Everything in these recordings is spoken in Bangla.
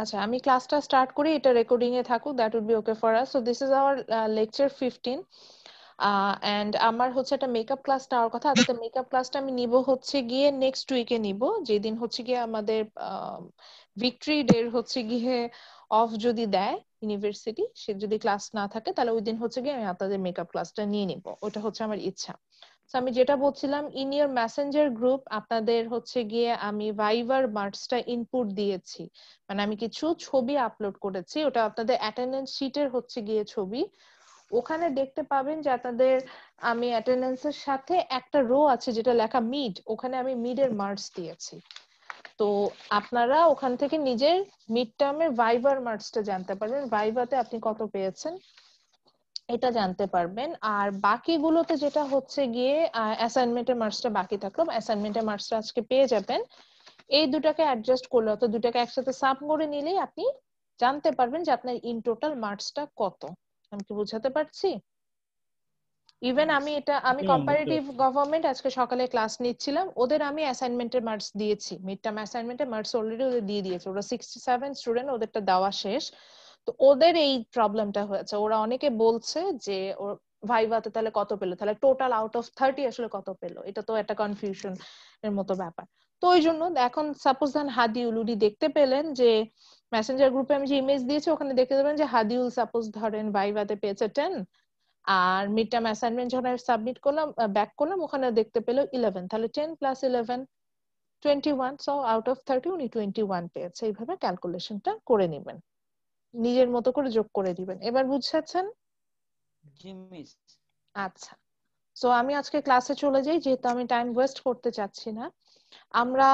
আচ্ছা, আমি ক্লাসটা স্টার্ট করি, এটা রেকর্ডিং এ থাকুক, that would be okay for us. So this is our lecture 15 and আমার হচ্ছে একটা মেকআপ ক্লাস নেওয়ার কথা। আদতে মেকআপ ক্লাসটা আমি নিব হচ্ছে গিয়ে নেক্সট উইকে নিব, যেদিন হচ্ছে গিয়ে আমাদের ভিক্টরি ডে হচ্ছে গিয়ে অফ যদি দেয় ইউনিভার্সিটি, সে যদি ক্লাস না থাকে তাহলে ওই দিন হচ্ছে গিয়ে আমি আপনাদের মেকআপ ক্লাসটা নিয়ে নিব, ওটা হচ্ছে আমার ইচ্ছা। তো আমি যেটা বলছিলাম, ইন ইয়োর মেসেঞ্জার গ্রুপ আপনাদের হচ্ছে গিয়ে আমি ভাইভার মার্কসটা ইনপুট দিয়েছি, মানে আমি কিছু ছবি আপলোড করেছি, ওটা আপনাদের অ্যাটেন্ডেন্স শিটের হচ্ছে গিয়ে ছবি। ওখানে দেখতে পাবেন যে আপনাদের আমি অ্যাটেন্ডেন্সের সাথে একটা রো আছে যেটা লেখা মিড, ওখানে আমি মিডের মার্কস দিয়েছি। তো আপনারা ওখান থেকে নিজের মিড টার্মের ভাইভার মার্কসটা জানতে পারবেন, ভাইভাতে আপনি কত পেয়েছেন এটা জানতে পারবেন। আর বাকিগুলোতে যেটা হচ্ছে গিয়ে অ্যাসাইনমেন্টের মার্কসটা বাকি থাকলো, অ্যাসাইনমেন্টের মার্কসটা আজকে পেয়ে যাবেন। এই দুটাকে অ্যাডজাস্ট করলে অত দুটাকে একসাথে সাম করে নিলেই আপনি জানতে পারবেন যে আপনার ইন টোটাল মার্কসটা কত। আমি কি বুঝাতে পারছি? ইভেন আমি কম্পারেটিভ গভর্নমেন্ট আজকে সকালে ক্লাস নিচ্ছিলাম, ওদের আমি অ্যাসাইনমেন্টের মার্কস দিয়েছি, মিড টার্ম অ্যাসাইনমেন্টের মার্কস অলরেডি ওদের দিয়ে দিয়েছে, ওরা 67 স্টুডেন্ট, ওদেরটা দেওয়া শেষ। তো ওদের এই প্রবলেমটা হয়েছে, ওরা অনেকে বলছে যে ওর ভাইভাতে তাহলে কত পেলো, তাহলে টোটাল আউট অফ 30 আসলে কত পেলো, এটা তো একটা কনফিউশন এর মতো ব্যাপার। তো ওই জন্য এখন সাপোজ দেন হাদিউল উনি দেখতে পেলেন যে মেসেঞ্জার গ্রুপে আমি যে ইমেজ দিয়েছি ওখানে দেখতে পাবেন যে হাদিউল সাপোজ ধরেন ভাইভাতে পেয়েছে 10, আর মিড টার্ম অ্যাসাইনমেন্ট যখন সাবমিট করলাম ব্যাক করলাম ওখানে দেখতে পেলো 11, তাহলে 10 প্লাস 11 21, সো আউট অফ 30 উনি 21 পেয়েছে। এইভাবে ক্যালকুলেশনটা করে নেবেন, নিজের মতো করে যোগ করে দিবেন। এবার বুঝছেন? জি মিস। আচ্ছা, সো আমি আজকে ক্লাসে চলে যাই, যেহেতু আমি টাইম ওয়েস্ট করতে চাচ্ছি না। আমরা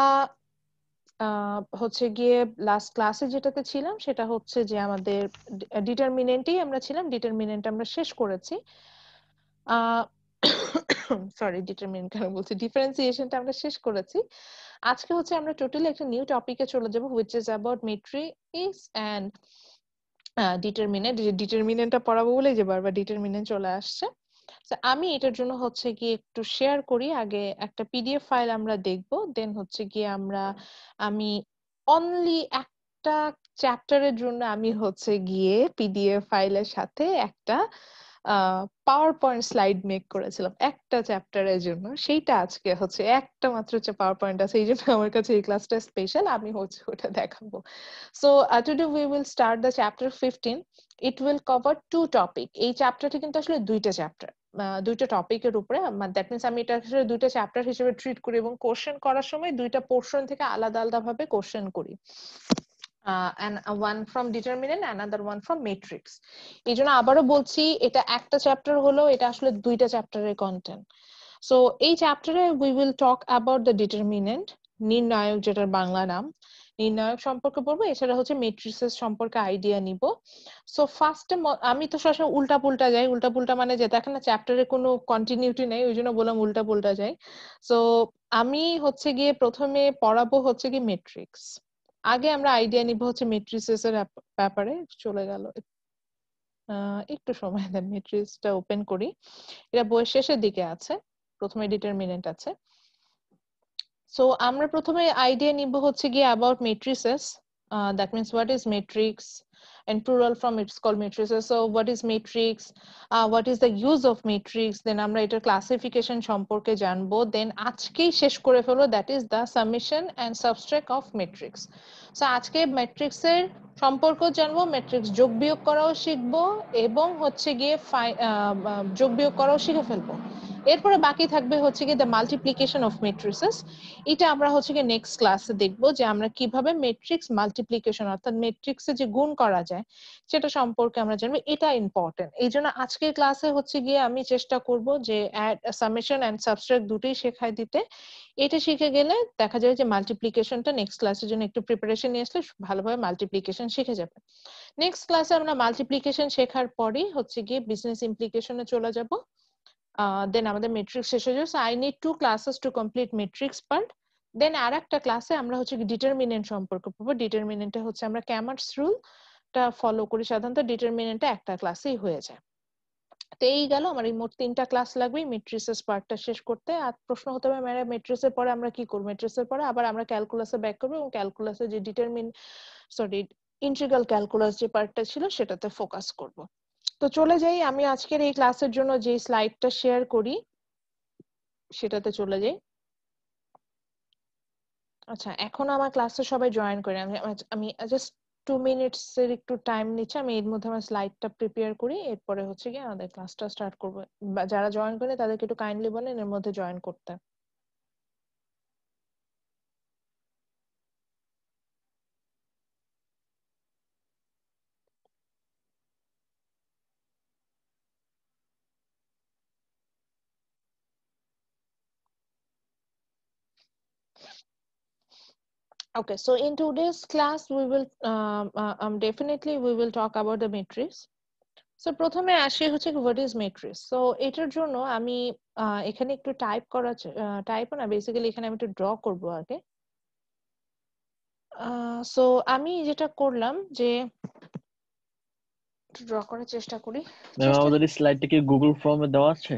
হচ্ছে গিয়ে লাস্ট ক্লাসে যেটাতে ছিলাম সেটা হচ্ছে যে আমাদের ডিটারমিনেন্টেই আমরা ছিলাম, ডিটারমিনেন্ট আমরা শেষ করেছি। সরি, ডিটারমিনেন্ট কেন বলছি, ডিফারেন্সিয়েশনটা আমরা শেষ করেছি। আজকে হচ্ছে আমরা টোটালি একটা নিউ টপিকে চলে যাব, which is about matrix and determinant. ডিটারমিনেন্টটা পড়াবো বলে যে বারবার ডিটারমিনেন্ট চলে আসছে। আমি এটার জন্য হচ্ছে গিয়ে একটু শেয়ার করি, আগে একটা পিডিএফ ফাইল আমরা দেখব, দেন হচ্ছে গিয়ে আমি অনলি একটা চ্যাপ্টারের জন্য আমি হচ্ছে গিয়ে পিডিএফ ফাইলের সাথে একটা পাওয়ার পয়েন্ট স্লাইড মেক করেছিলাম একটা চ্যাপ্টারের জন্য, সেইটা আজকে হচ্ছে একটা মাত্র পাওয়ার পয়েন্ট আছে, এই জন্য আমার কাছে এই ক্লাসটা স্পেশাল, আমি হচ্ছে ওটা দেখাবো। So today we will start the chapter 15। It will cover two topic. এই চ্যাপ্টারটি কিন্তু আসলে দুইটা চ্যাপ্টার, দুইটা টপিকের উপরে, দ্যাট মিনস আমি এটা আসলে দুইটা চ্যাপ্টার হিসেবে ট্রিট করি এবং কোশ্চেন করার সময় দুইটা পোর্শন থেকে আলাদা আলাদা ভাবে কোশ্চেন করি, and one from determinant, another one from matrix। এই জন্য আবারও বলছি, এটা একটা চ্যাপ্টার হলো, এটা আসলে দুইটা চ্যাপ্টারের কন্টেন্ট। সো এই চ্যাপ্টারে we will talk about the determinant, নির্ণায়ক, যেটার বাংলা নাম, নির্ণায়ক সম্পর্কে পড়বো, এছাড়া হচ্ছে মেট্রিসেস সম্পর্কে আইডিয়া নিব। সো ফার্স্টে আমি তো সবসময় উল্টা পুল্টা যাই, উল্টা পুল্টা মানে যে দেখেন না চ্যাপ্টারে কোনো কন্টিনিউটি নেই, ওই জন্য বললাম উল্টা পুল্টা যাই। সো আমি হচ্ছে গিয়ে প্রথমে পড়াবো হচ্ছে কি মেট্রিক্স। আগে আমরা আইডিয়া নিব হচ্ছে মেট্রিসেস এর ব্যাপারে। চলে গেল, একটু সময় দেন, মেট্রিক্সটা ওপেন করি, এটা বইয়ের শেষের দিকে আছে, প্রথমে ডিটারমিনেন্ট আছে। সো আমরা প্রথমে আইডিয়া নিব হচ্ছে গিয়ে about matrices, that means what is matrix, and plural form it's called matrices. So what is matrix, what is the use of matrix, then আমরা এটার ক্লাসিফিকেশন সম্পর্কে জানবো, দেন আজকেই শেষ করে ফেলো, that is the summation and subtract of matrix. So আজকে ম্যাট্রিক্স এর সম্পর্ক জানবো, ম্যাট্রিক্স যোগ বিয়োগ করাও শিখবো, এবং হচ্ছে গিয়ে যোগ বিয়োগ করাও শিখে ফেলবো। এরপরে বাকি থাকবে হচ্ছে গিয়ে দ্য মাল্টিপ্লিকেশন অফ মেট্রিসেস। এটা আমরা হচ্ছে গিয়ে নেক্সট ক্লাসে দেখবো যে আমরা কিভাবে মেট্রিক্স মাল্টিপ্লিকেশন অর্থাৎ মেট্রিক্সে যে গুণ করা যায় সেটা সম্পর্কে আমরা জানবো, এটা ইম্পর্টেন্ট। এই জন্য আজকের ক্লাসে হচ্ছে গিয়ে আমি চেষ্টা করব যে সামেশন এন্ড সাবট্রাক্ট দুটোই শেখায় দিতে। এটা শিখে গেলে দেখা যায় যে মাল্টিপ্লিকেশনটা নেক্সট ক্লাসের জন্য একটু প্রিপারেশন নিয়ে আসলে ভালোভাবে মাল্টিপ্লিকেশন শিখে যাবে। নেক্সট ক্লাসে আমরা মাল্টিপ্লিকেশন শেখার পরেই হচ্ছে গিয়ে বিজনেস ইমপ্লিকেশনে চলে যাব, দেন আমাদের মেট্রিক্স শেষ হয়ে যাবে। So I need 2 classes to complete matrix part. Then আর একটা ক্লাসে আমরা হচ্ছে ডিটারমিনেন্ট সম্পর্কে পড়বো। ডিটারমিনেন্টে হচ্ছে আমরা ক্যামার্স রুলটা ফলো করি, সাধারণত ডিটারমিনেন্টটা একটা ক্লাসেই হয়ে যায়। তো এই গেল আমার এই মোট 3টা ক্লাস লাগবে মেট্রিসেস পার্টটা শেষ করতে। আর প্রশ্ন হতে পারে ম্যাডাম মেট্রিক্সের পরে আমরা কি করব, মেট্রিক্সের পরে আবার আমরা ক্যালকুলাসে ব্যাক করব এবং ক্যালকুলাসে যে ইন্টিগ্রাল ক্যালকুলাস যে পার্টটা ছিল সেটাতে ফোকাস করব। তো চলে যাই, আমি আজকের এই ক্লাসের জন্য যে স্লাইডটা শেয়ার করি সেটাতে চলে যাই। আচ্ছা, এখন আমার ক্লাসে সবাই জয়েন করে। আমি জাস্ট 2 মিনিটস এর একটু টাইম নিচ্ছি, আমি এর মধ্যে আমার স্লাইডটা প্রিপেয়ার করি, এরপরে হচ্ছে কি আমাদের ক্লাসটা স্টার্ট করবো। যারা জয়েন করে তাদেরকে একটু কাইন্ডলি বলেন এর মধ্যে জয়েন করতে। Okay, so in today's class we will definitely we will talk about the matrix. So প্রথমে আসি হচ্ছে what is matrix. So এটার জন্য আমি এখানে একটু টাইপ না, বেসিক্যালি এখানে আমি একটু ড্র করব আগে। সো আমি যেটা করলাম যে ড্র করার চেষ্টা করি। ম্যাম আমাদের এই স্লাইডটা কি গুগল ফর্মে দেওয়া আছে?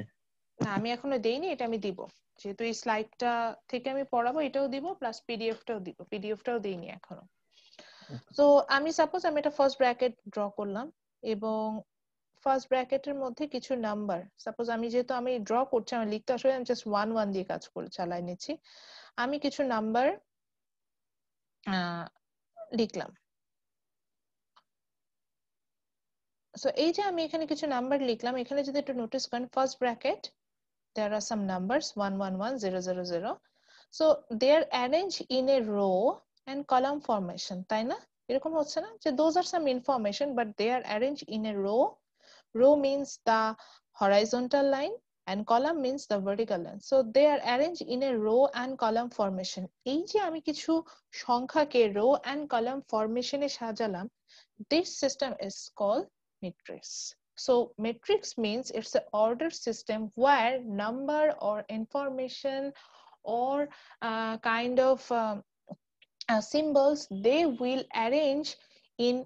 না, আমি এখনো দেইনি, এটা আমি দিব। যেহেতু এই স্লাইডটা থেকে আমি পড়াবো, এটাও দিব প্লাস পিডিএফটাও দিব, পিডিএফটাও দেইনি এখনো। তো আমি সাপোজ আমি এটা ফার্স্ট ব্র্যাকেট ড্র করলাম এবং ফার্স্ট ব্র্যাকেটের মধ্যে কিছু নাম্বার, সাপোজ আমি যেহেতু আমি ড্র করছি, আমি লিখতে আসলে আমি জাস্ট 1 1 দিয়ে কাজ করে চালাই নিচ্ছি। আমি কিছু নাম্বার লিখলাম। সো এই যে আমি এখানে কিছু নাম্বার লিখলাম, এখানে যদি একটু নোটিস করেন, first bracket there are some numbers 1 1 1 0 0 0, so they are arranged in a row and column formation, তাই না? এরকম হচ্ছে না যে those are some information but they are arranged in a row. Row means the horizontal line and column means the vertical line, so they are arranged in a row and column formation. এই যে আমি কিছু সংখ্যাকে row and column formation A সাজালাম, this system is called matrix. So matrix means it's an order system where number or information or kind of symbols, they will arrange in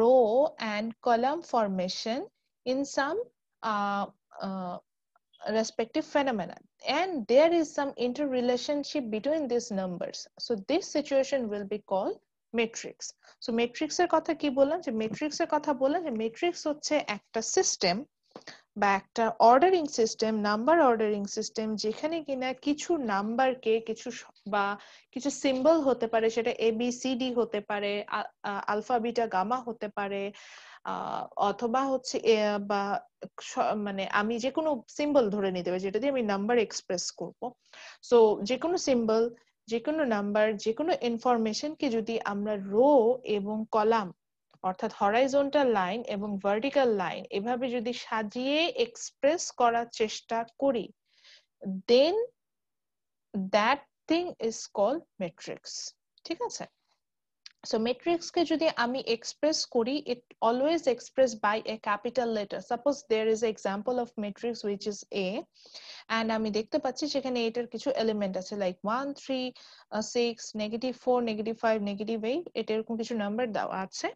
row and column formation in some uh, uh, respective phenomena, and there is some interrelationship between these numbers. So this situation will be called matrix. So matrix এর কথা কি বললাম, যে matrix এর কথা বললাম যে matrix হচ্ছে একটা সিস্টেম বা একটা ordering system, number ordering system, যেখানে কিনা কিছু নাম্বারকে বা কিছু সিম্বল হতে পারে, সেটা ABCD হতে পারে, আলফা বিটা গামা হতে পারে, অথবা হচ্ছে বা মানে আমি যে কোনো সিম্বল ধরে নিতে পারি যেটা দিয়ে আমি নাম্বার এক্সপ্রেস করব। সো যে কোনো সিম্বল, যে কোনো নাম্বার, যে কোনো ইনফরমেশনকে যদি আমরা রো এবং কলাম অর্থাৎ হরাইজন্টাল লাইন এবং ভার্টিক্যাল লাইন এভাবে যদি সাজিয়ে এক্সপ্রেস করার চেষ্টা করি, then that thing is called matrix. ঠিক আছে? So matrix কে যদি আমি express করি, it always expressed by a capital letter. Suppose there is an example of matrix which is A, and আমি দেখতে পাচ্ছি সেখানে এটার কিছু এলিমেন্ট আছে like 1 3 6 -4 -5 -8, এটা এরকম কিছু নাম্বার দেওয়া আছে,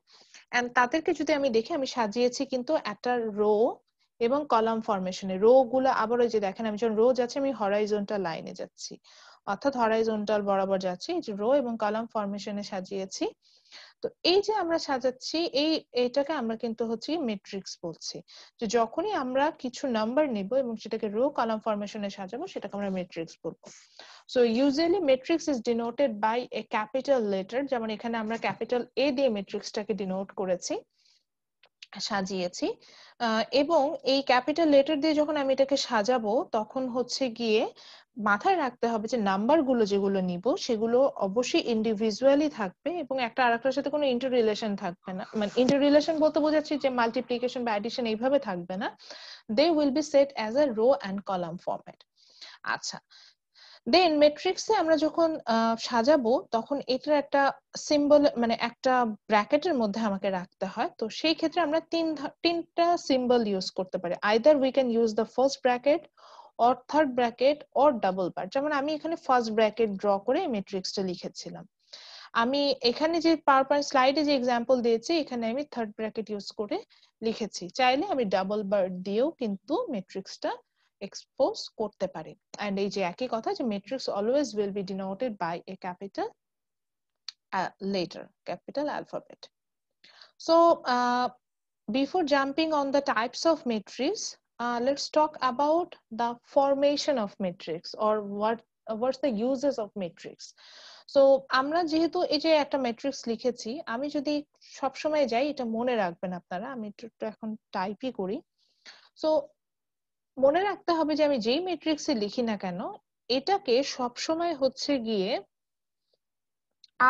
and তাদেরকে যদি আমি দেখি, আমি সাজিয়েছি কিন্তু একটা রো এবং কলাম ফরমেশনে। রো গুলো আবার ওই যে দেখেন, আমি যখন রো যাচ্ছি আমি হরাইজন্টাল লাইনে যাচ্ছি, অর্থাৎ হরাইজন্টাল বরাবর যাচ্ছি, এই যে রো এবং কলাম ফরমেশনে সাজিয়েছি। তো এই যে আমরা সাজাচ্ছি, এইটাকে আমরা কিন্তু হচ্ছে ম্যাট্রিক্স বলছি। যে যখনই আমরা কিছু নাম্বার নিব এবং সেটাকে রো কলাম ফরমেশনে সাজাবো, সেটাকে আমরা ম্যাট্রিক্স বলবো। So usually matrix is denoted by a capital letter, যেমন এখানে আমরা ক্যাপিটাল এ দিয়ে ম্যাট্রিক্সটাকে ডিনোট করেছি, সাজিয়েছি। এবং এই ক্যাপিটাল লেটার দিয়ে যখন আমি এটাকে সাজাবো, তখন হচ্ছে গিয়ে মাথায় রাখতে হবে যে নাম্বার গুলো যেগুলো নিব সেগুলো অবশ্যই ইন্ডিভিজুয়ালি থাকবে এবং একটা আরেকটার সাথে কোনো ইন্টার রিলেশন থাকবে না। মানে ইন্টার রিলেশন বলতে বোঝাচ্ছি যে মাল্টিপ্লিকেশন বা অ্যাডিশন এইভাবে থাকবে না, they will be set as a row and column format. আচ্ছা, দেন ম্যাট্রিক্সে আমরা যখন সাজাবো, তখন এটার একটা সিম্বল, মানে একটা ব্র্যাকেটের মধ্যে আমাকে রাখতে হয়। তো সেই ক্ষেত্রে আমরা তিনটা সিম্বল ইউজ করতে পারি। Either we can use the first bracket or third bracket or double বার। যেমন আমি এখানে ফার্স্ট ব্র্যাকেট ড্র করে ম্যাট্রিক্সটা লিখেছিলাম। আমি এখানে যে পাওয়ার পয়েন্ট স্লাইডে যে এক্সাম্পল দিয়েছি, এখানে আমি থার্ড ব্র্যাকেট ইউজ করে লিখেছি। চাইলে আমি ডাবল বার দিয়েও কিন্তু ম্যাট্রিক্সটা এক্সপোজ করতে পারি। এন্ড এই যে একই কথা, যে matrix always will be denoted by a capital letter, capital alphabet. So before jumping on the types of matrix, let's talk about the formation of matrix or what's the uses of matrix. So আমরা যেহেতু এই যে একটা ম্যাট্রিক্স লিখেছি, আমি যদি সব সময় যাই, এটা মনে রাখবেন আপনারা, আমি একটু এখন টাইপই করি। সো মনে রাখতে হবে যে আমি যেই ম্যাট্রিক্সে লিখি না কেন, এটাকে সব সময় হচ্ছে গিয়ে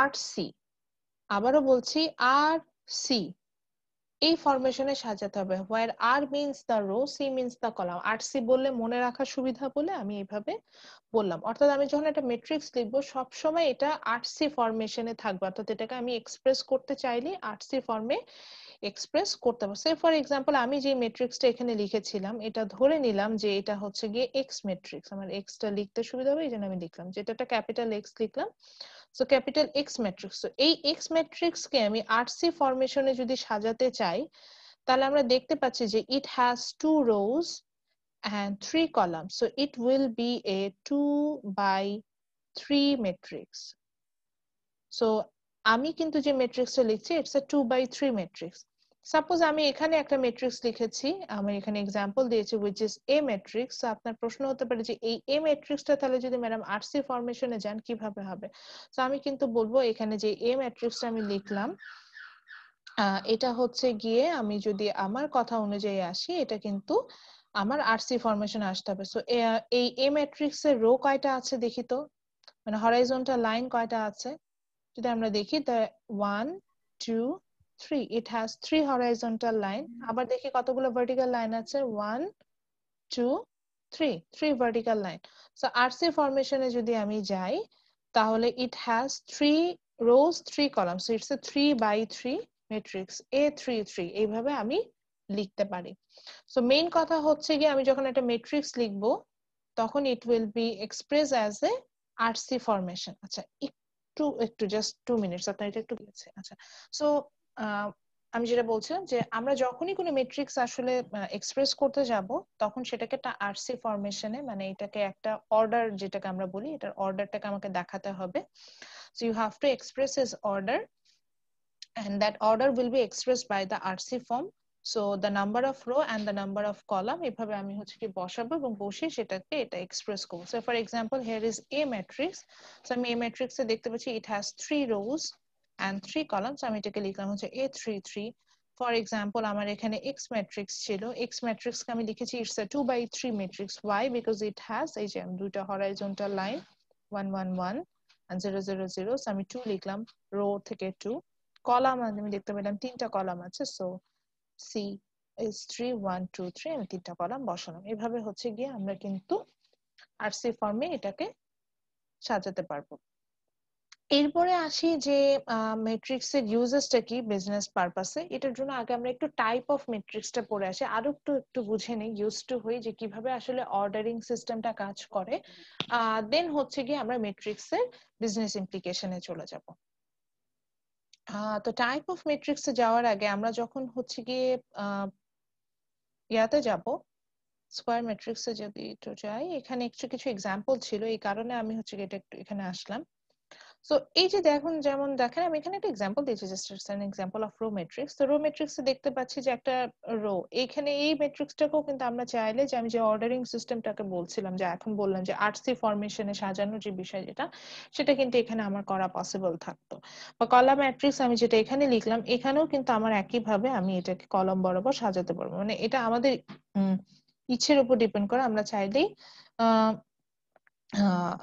আরসি, আবারও বলছি আরসি, এই ফরমেশনে সাজাতে হবে। Where R means the row, C means the column. RC বললে মনে রাখার সুবিধা বলে আমি এইভাবে বললাম। অর্থাৎ আমি যখন একটা ম্যাট্রিক্স লিখবো সবসময় এটা আরসি ফরমেশনে থাকবে, অর্থাৎ এটাকে আমি এক্সপ্রেস করতে চাইলে আরসি ফর্মে এক্সপ্রেস করতে পারবো। সে ফর এক্সাম্পল আমি যে ম্যাট্রিক্সটা এখানে লিখেছিলাম, এটা ধরে নিলাম যে এটা হচ্ছে গিয়ে এক্স ম্যাট্রিক্স। আমার এক্সটা লিখতে সুবিধা হবে এই জন্য আমি লিখলাম, যেটা একটা ক্যাপিটাল এক্স লিখলাম। So capital x matrix. So এই এক্স ম্যাট্রিক্সকে আমি আরসি ফরমেশনে যদি সাজাতে চাই, তাহলে আমরা দেখতে পাচ্ছি যে it has 2 rows and 3 columns, so it will be a 2/3 matrix. So আমি কিন্তু যে ম্যাট্রিক্সটা লিখছি it's a 2/3 matrix. সাপোজ আমি এখানে একটা ম্যাট্রিক্স লিখেছি, আমি এখানে এক্সাম্পল দিয়েছি which is a matrix. So আপনার প্রশ্ন হতে পারে যে এই a ম্যাট্রিক্সটা তাহলে যদি ম্যাডাম আরসি ফরমেশনে যান কিভাবে হবে? সো আমি কিন্তু বলবো এখানে যে a ম্যাট্রিক্সটা আমি লিখলাম, এটা হচ্ছে গিয়ে আমি যদি আমার কথা অনুযায়ী আসি, এটা কিন্তু আমার আরসি ফরমেশনে আসতে হবে। সো এই এ ম্যাট্রিক্স এর রো কয়টা আছে দেখি তো, মানে হরাইজন্টাল লাইন কয়টা আছে যদি আমরা দেখি, the 1 2 3, it has 3 horizontal line. আবার দেখি কতগুলো ভার্টিক্যাল লাইন আছে, 1 2 3 ভার্টিক্যাল লাইন। সো আরসি ফরমেশনে যদি আমি যাই, তাহলে it has 3 rows 3 columns, so it's a 3/3 matrix A33, এইভাবে আমি লিখতে পারি। সো মেইন কথা হচ্ছে গিয়ে আমি যখন একটা ম্যাট্রিক্স লিখবো তখন it will be expressed as a RC formation. আচ্ছা একটু জাস্ট 2 মিনিটস, আপনার এটা একটু গেছে। আচ্ছা, সো আমি যেটা বলছিলাম যে আমরা যখনই কোনো ম্যাট্রিক্স আসলে এক্সপ্রেস করতে যাব, তখন সেটাকে একটা আরসি ফরমেশনে, মানে এটাকে একটা অর্ডার যেটাকে আমরা বলি, এটার অর্ডারটাকে আমাকে দেখাতে হবে। So you have to express his order and that order will be expressed by the RC form. So the number of row and the number of column, এভাবে আমি হচ্ছে কি বসাবো এবং বসে সেটাকে এটা এক্সপ্রেস করব। So for example here is a matrix. So আমি a matrix এ দেখতে পাচ্ছি it has 3 rows and 3 columns. আমি এটাকে লিখলাম হচ্ছে A33. For example আমার এখানে x matrix ছিল, x matrix কে আমি লিখেছি it's a 2/3 matrix. Why? Because it has এই যে দুটো horizontal line 1 1 1 and 0 0 0. So আমি 2 লিখলাম, রো থেকে 2। কলাম আমি দেখতে পেলাম 3টা কলাম আছে, সো সি is 3 1 2 3, আমি 3টা কলাম বসালাম। এভাবে হচ্ছে গিয়ে আমরা কিন্তু আরসি ফর্মে এটাকে সাজাতে পারবো। এরপরে আসি যে ম্যাট্রিক্স এর ইউজেসটা কি বিজনেস পারপাসে। এটার জন্য আগে আমরা একটু টাইপ অফ ম্যাট্রিক্সটা পড়ে আসি, আরো একটু বুঝে নেই, ইউজ টু হই যে কিভাবে আসলে অর্ডারিং সিস্টেমটা কাজ করে। দেন হচ্ছে গিয়ে আমরা ম্যাট্রিক্স এর বিজনেস ইমপ্লিকেশনে চলে যাব। তো টাইপ অফ ম্যাট্রিক্সে যাওয়ার আগে আমরা যখন হচ্ছে গিয়ে ইয়াতে যাব, স্কয়ার ম্যাট্রিক্সে যদি একটু যাই, এখানে একটু কিছু এক্সাম্পল ছিল, এই কারণে আমি হচ্ছে গিয়ে এটা একটু এখানে আসলাম। সো এই যে দেখুন, যেমন দেখেন আমি এখানে একটা এক্সাম্পল দিয়েছি, just an example of row matrix. তো রো ম্যাট্রিক্সে দেখতে পাচ্ছি যে একটা রো, এখানে এই ম্যাট্রিক্সটাকেও কিন্তু আমরা চাইলে, যে আমি যে অর্ডারিং সিস্টেমটাকে বলছিলাম, যে এখন বললাম যে আরসি ফরমেশনে সাজানোর যে বিষয় যেটা, সেটা কিন্তু এখানে আমার করা পসিবল থাকতো। বা কলাম ম্যাট্রিক্স আমি যেটা এখানে লিখলাম, এখানেও কিন্তু আমার একইভাবে আমি এটাকে কলম বরাবর সাজাতে পারবো। মানে এটা আমাদের ইচ্ছের উপর ডিপেন্ড করে, আমরা চাইলেই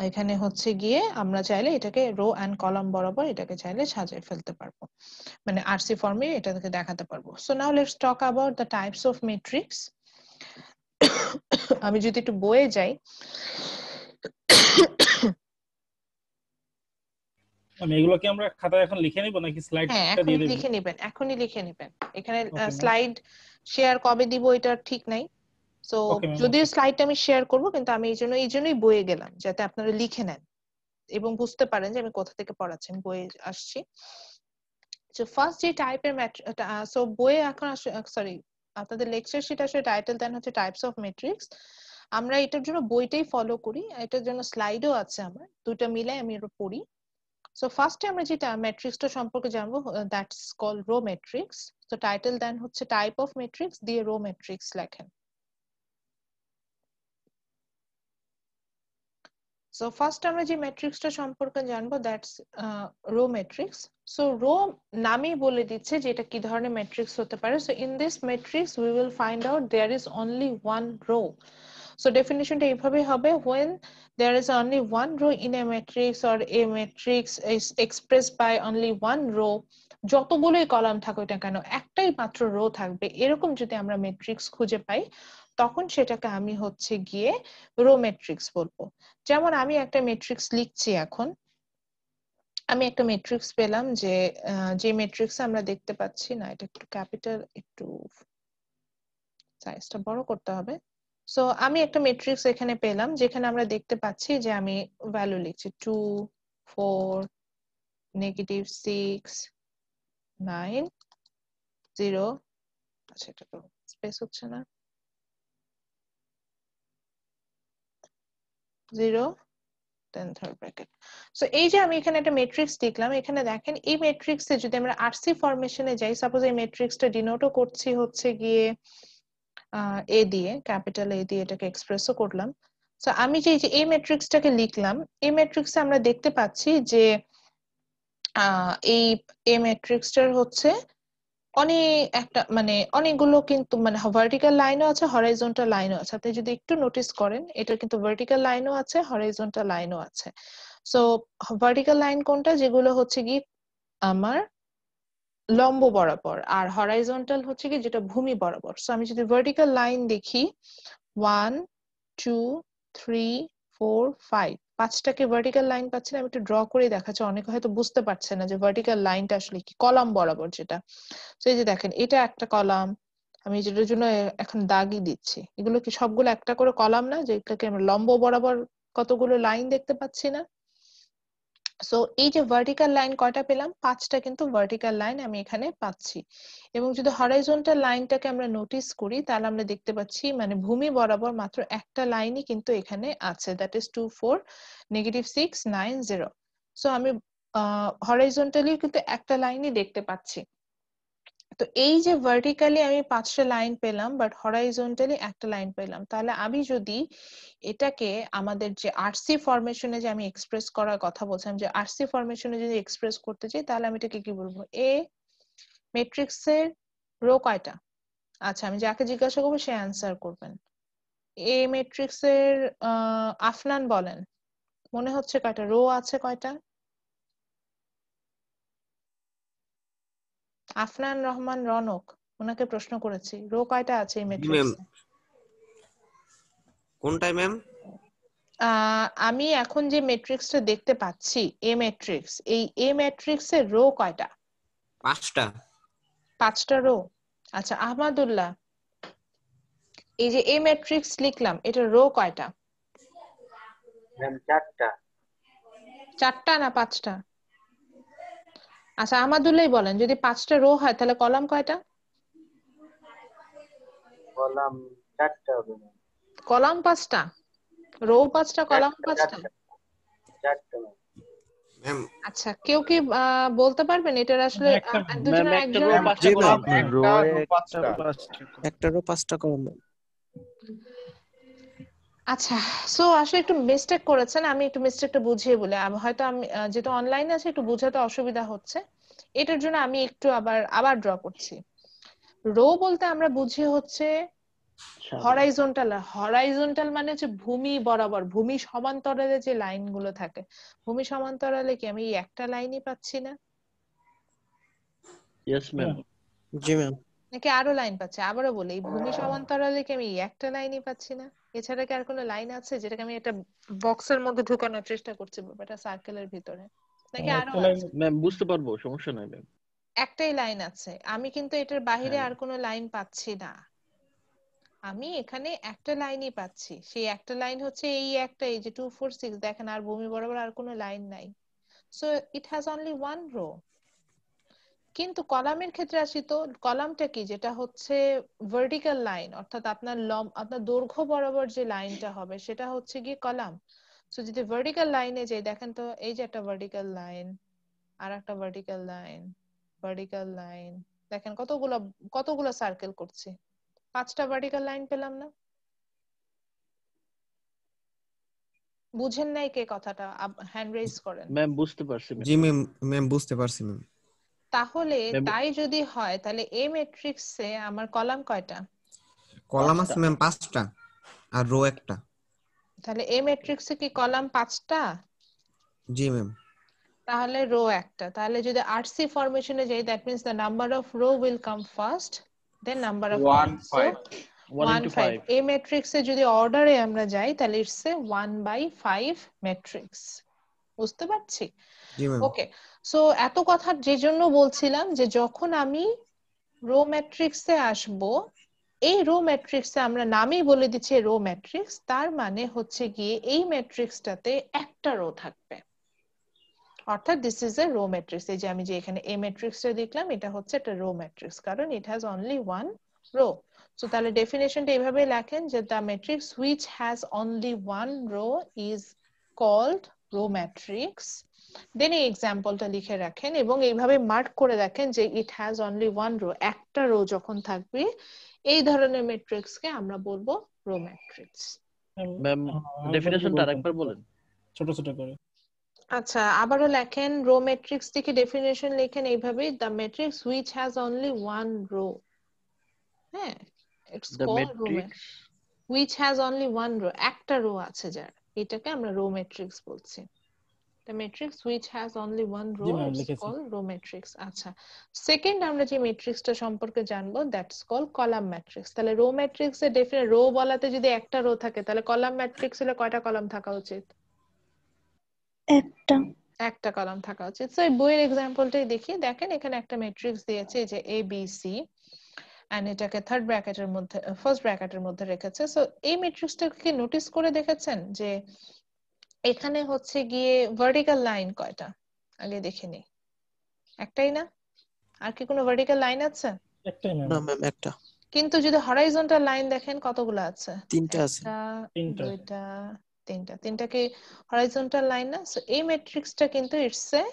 এখানে হচ্ছে গিয়ে আমরা চাইলে এটাকে রো এন্ড কলাম বরাবর এটাকে চাইলে সাজিয়ে ফেলতে পারবো, মানে আরসি ফর্মে এটাকে দেখাতে পারবো। So now let's talk about the types of matrix. আমি যদি একটু বইয়ে যাই, মানে এগুলো কি আমরা খাতায় এখন লিখে নিব নাকি স্লাইডটা দিয়ে দেব? এখনই লিখে নেবেন। এখানে স্লাইড শেয়ার কবে দিব এটা ঠিক নাই। সো যদিও স্লাইডটা আমি শেয়ার করব, কিন্তু আমি এই জন্যই বইয়ে গেলাম যাতে আপনারা লিখে নেন এবং বুঝতে পারেন যে আমি কোথা থেকে পড়াচ্ছি। আমি বইয়ে আসছি। সো ফার্স্ট যে টাইপের সো বইয়ে এখন সরি আপনাদের লেকচার শিট আসলে টাইটেল দেন হচ্ছে টাইপস অফ ম্যাট্রিক্স। আমরা এটার জন্য বইটাই ফলো করি, এটার জন্য স্লাইডও আছে আমার, দুটো মিলাই আমি এটা পড়ি। So first আমরা যেটা ম্যাট্রিক্সটা সম্পর্কে জানবো, that's called row matrix. So title দেন হচ্ছে type of matrix দিয়ে row matrix লেখেন। So first আমরা যে ম্যাট্রিক্সটা সম্পর্কে জানবো, that's row matrix. So row নামই বলে দিচ্ছে যে এটা কি ধরনের ম্যাট্রিক্স হতে পারে। So in this matrix we will find out there is only one row. So definitionটা এইভাবে হবে, when there is only one row in a matrix or a matrix is expressed by only one row, যতগুলোই কলাম থাকুক না কেন একটাই মাত্র রো থাকবে, এরকম যদি আমরা ম্যাট্রিক্স খুঁজে পাই তখন সেটাকে আমি হচ্ছে গিয়ে রো ম্যাট্রিক্স বলবো। যেমন আমি একটা ম্যাট্রিক্স লিখছি, এখন আমি একটা ম্যাট্রিক্স পেলাম যে ম্যাট্রিক্স আমরা দেখতে পাচ্ছি না, এটা একটু ক্যাপিটাল, একটু সাইজটা বড় করতে হবে। সো আমি একটা ম্যাট্রিক্স এখানে পেলাম যেখানে আমরা দেখতে পাচ্ছি যে আমি ভ্যালু লিখছি 2 4 -6 9 0, আচ্ছা এটা তো স্পেস হচ্ছে না, 0 দেন থার্ড ব্র্যাকেট। সো এই যে আমি এখানে একটা ম্যাট্রিক্স লিখলাম, এখানে দেখেন এই ম্যাট্রিক্সে যদি আমরা আরসি ফরমেশনে যাই, সাপোজ এই ম্যাট্রিক্সটা ডিনোটও করছি হচ্ছে গিয়ে এ দিয়ে, ক্যাপিটাল এ দিয়ে এটাকে এক্সপ্রেসও করলাম। সো আমি যে এই ম্যাট্রিক্সটাকে লিখলাম, এই ম্যাট্রিক্সে আমরা দেখতে পাচ্ছি যে এই এ ম্যাট্রিক্সটার হচ্ছে অনেকগুলো কিন্তু ভার্টিক্যাল লাইনও আছে, হরাইজন্টাল লাইনও আছে। আপনি যদি একটু নোটিস করেন এটা কিন্তু ভার্টিক্যাল লাইনও আছে, হরাইজন্টাল লাইনও আছে। সো ভার্টিক্যাল লাইন কোনটা, যেগুলো হচ্ছে কি আমার লম্ব বরাবর, আর হরাইজন্টাল হচ্ছে কি যেটা ভূমি বরাবর। সো আমি যদি ভার্টিক্যাল লাইন দেখি 1 2 3 4 5, পাঁচটাকে ভার্টিক্যাল লাইন পাচ্ছি না, আমি একটু ড্র করে দেখাচ্ছি, অনেকে হয়তো বুঝতে পারছে না যে ভার্টিক্যাল লাইনটা আসলে কি, কলাম বরাবর যেটা। তো এই যে দেখেন এটা একটা কলাম, আমি যেটার জন্য এখন দাগই দিচ্ছি, এগুলো কি সবগুলো একটা করে কলাম না, যেটাকে আমরা লম্ব বরাবর কতগুলো লাইন দেখতে পাচ্ছি না। সো এই যে ভার্টিক্যাল লাইন কয়টা পেলাম, পাঁচটা কিন্তু ভার্টিক্যাল লাইন আমি এখানে পাচ্ছি। এবং যদি হরাইজন্টাল লাইনটাকে আমরা নোটিস করি তাহলে আমরা দেখতে পাচ্ছি ভূমি বরাবর মাত্র একটা লাইনই কিন্তু এখানে আছে, দ্যাট ইজ 2 4 -6 9 0। সো আমি হরাইজন্টালি কিন্তু একটা লাইনই দেখতে পাচ্ছি। তো এই যে ভার্টিক্যালি আমি পাঁচটা লাইন পেলাম, বাট হরাইজন্টালি একটা লাইন পেলাম, তাহলে আমি যদি এটাকে আমাদের যে আরসি ফরমেশনে যে আমি এক্সপ্রেস করার কথা বলছিলাম, যে আরসি ফরমেশনে যদি এক্সপ্রেস করতে চাই তাহলে আমি এটাকে কি বলবো, এ ম্যাট্রিক্সের রো কয়টা, আচ্ছা আমি যাকে জিজ্ঞাসা করবো সে অ্যান্সার করবেন। এ ম্যাট্রিক্সের আফনান বলেন, মনে হচ্ছে কয়টা রো আছে, কয়টা? আফনান রহমান রনক, ওনাকে প্রশ্ন করেছি, রো কয়টা আছে এই ম্যাট্রিক্সে? কোনটাই ম্যাম? আমি এখন যে ম্যাট্রিক্সটা দেখতে পাচ্ছি এ ম্যাট্রিক্স, এই এ ম্যাট্রিক্সের রো কয়টা? 5টা। 5টা রো। আচ্ছা আহমদুল্লাহ, এই যে এ ম্যাট্রিক্স লিখলাম এটা রো কয়টা? ম্যাম 4টা। 4টা না 5টা? আচ্ছা আহমদুল্লাহ বলেন, যদি 5টা রো হয় তাহলে কলাম কয়টা? কলাম 4টা হবে ম্যাম। কলাম 5টা, রো 5টা, কলাম 5টা? 4টা ম্যাম আচ্ছা কেউ কি বলতে পারবেন এটার আসলে একটা দুজনের ম্যাম একটা রো একজনের? 5টা জি কলাম, ম্যাম রো একটা একটা রো 5টা কলাম। আচ্ছা, সো আসলে একটু মিস্টেক করেছেন, আমি একটু মিস্টেকটা বুঝিয়ে বলি, হয়তো আমি যেহেতু অনলাইনে আছে একটু বোঝাতে অসুবিধা হচ্ছে, এটার জন্য আমি একটু আবার ড্র করছি। রো বলতে আমরা বুঝি হচ্ছে হরাইজন্টাল, হরাইজন্টাল মানে হচ্ছে ভূমি বরাবর, ভূমি সমান্তরালে যে লাইন গুলো থাকে, ভূমি সমান্তরালে কি আমি একটা লাইনই পাচ্ছি না, ইয়েস ম্যাম। জি ম্যাম। নাকি আরো লাইন পাচ্ছি? আবারও বলি, এই ভূমি সমান্তরালে কি আমি একটা লাইনই পাচ্ছি না? এছাড়া কি আর কোনো লাইন আছে যেটাকে আমি একটা বক্সের মধ্যে ঢুকানোর চেষ্টা করছি, ব্যাপারটা সার্কেলের ভিতরে, নাকি আরো আছে? ম্যাম বুঝতে পারবো, সমস্যা নাই ম্যাম। একটাই লাইন আছে, আমি কিন্তু এটার বাহিরে হ্যাঁ। আর কোনো লাইন পাচ্ছি না, আমি এখানে একটা লাইনই পাচ্ছি, সেই একটা লাইন হচ্ছে এই একটা, এই যে 2 4 6, দেখেন আর ভূমি বরাবর আর কোনো লাইন নাই। So it has only one row. কিন্তু কলামের ক্ষেত্রে আসি, তো কলামটা কি, যেটা হচ্ছে ভার্টিক্যাল লাইন, অর্থাৎ আপনার দৈর্ঘ্য বরাবর যে লাইনটা হবে সেটা হচ্ছে গিয়ে কলাম। সো যদি ভার্টিক্যাল লাইনে যাই, দেখেন তো এই যে একটা ভার্টিক্যাল লাইন, আর একটা ভার্টিক্যাল লাইন। দেখেন কতগুলো সার্কেল করছি, 5টা ভার্টিক্যাল লাইন পেলাম না? বুঝেন নাই কে কথাটা? হ্যান্ড রেজ করেন। ম্যাম বুঝতে পারছি ম্যাম। জি ম্যাম, ম্যাম বুঝতে পারছি ম্যাম। তাহলে ম্যাম তাই যদি হয় তাহলে এ ম্যাট্রিক্সে আমার কলাম কয়টা? কলাম 5টা। আছে ম্যাম 5টা আর রো একটা। তাহলে এ ম্যাট্রিক্সে কি কলাম 5টা? জি ম্যাম। তাহলে রো একটা। তাহলে যদি আরসি ফরমেশনে যাই, that means the number of row will come first, then number of column. So 1 1 into 5। 5। এ ম্যাট্রিক্সে যদি অর্ডারে আমরা যাই তাহলে ইটস এ 1/5 ম্যাট্রিক্স। বুঝতে পারছি? জি ম্যাম। ওকে, সো এত কথা যে জন্য বলছিলাম যে যখন আমি রো ম্যাট্রিক্সে আসব, এই রো ম্যাট্রিক্সে আমরা নামই বলে দিচ্ছি রো ম্যাট্রিক্স, তার মানে হচ্ছে গিয়ে এই ম্যাট্রিক্সটাতে একটা রো থাকবে, অর্থাৎ this is a row matrix. এই যে আমি যে এখানে এ ম্যাট্রিক্সটা দেখলাম, এটা হচ্ছে একটা রো ম্যাট্রিক্স, কারণ it has only one row. So তাহলে ডেফিনেশনটা এইভাবে লেখেন যে the matrix which has only one row is called row matrix. Then এই এক্সাম্পলটা লিখে রাখেন এবং এইভাবে মার্ক করে রাখেন যে it has only one row, একটা রো যখন থাকবে এই ধরনের ম্যাট্রিক্সকে আমরা বলবো রো ম্যাট্রিক্স। ম্যাম ডেফিনেশনটা আরেকবার বলেন। ছোট ছোট করে। আচ্ছা, আবারও লেখেন, রো ম্যাট্রিক্স থেকে ডেফিনেশন লেখেন এইভাবে, the matrix which has only one row. হ্যাঁ, it's the called row matrix which has only one row, একটা রো আছে যার, এটাকে আমরা রো ম্যাট্রিক্স বলছি। The matrix which has only one জি row, ম্যাম it's লিখেছি। called row matrix. আচ্ছা, সেকেন্ড আমরা যে ম্যাট্রিক্সটা সম্পর্কে জানবো, দ্যাটস কল্ড কলাম ম্যাট্রিক্স। তাহলে রো ম্যাট্রিক্স এর ডেফিনেট, রো বলাতে যদি একটা রো থাকে তাহলে কলাম ম্যাট্রিক্স হলে কয়টা কলাম থাকা উচিত? একটা কলাম থাকা উচিত। সো এই বইয়ের এক্সাম্পলটাই দেখি, দেখেন এখানে একটা ম্যাট্রিক্স দিয়েছে যে এ বি সি, এন্ড এটাকে থার্ড ব্র্যাকেটের মধ্যে, ফার্স্ট ব্র্যাকেটের মধ্যে রেখেছে। সো এই ম্যাট্রিক্সটাকে নোটিস করে দেখেছেন যে এখানে হচ্ছে গিয়ে ভার্টিক্যাল লাইন কয়টা? আগে দেখে নিই। একটাই না? আর কি কোনো ভার্টিক্যাল লাইন আছে? একটাই ম্যাম। না ম্যাম একটা। কিন্তু যদি হরাইজন্টাল লাইন দেখেন কতগুলো আছে? 3টা আছে। একটা, তিনটা। দুইটা, তিনটা। তিনটা কি হরাইজন্টাল লাইন না? সো এই ম্যাট্রিক্সটা কিন্তু ইটস এ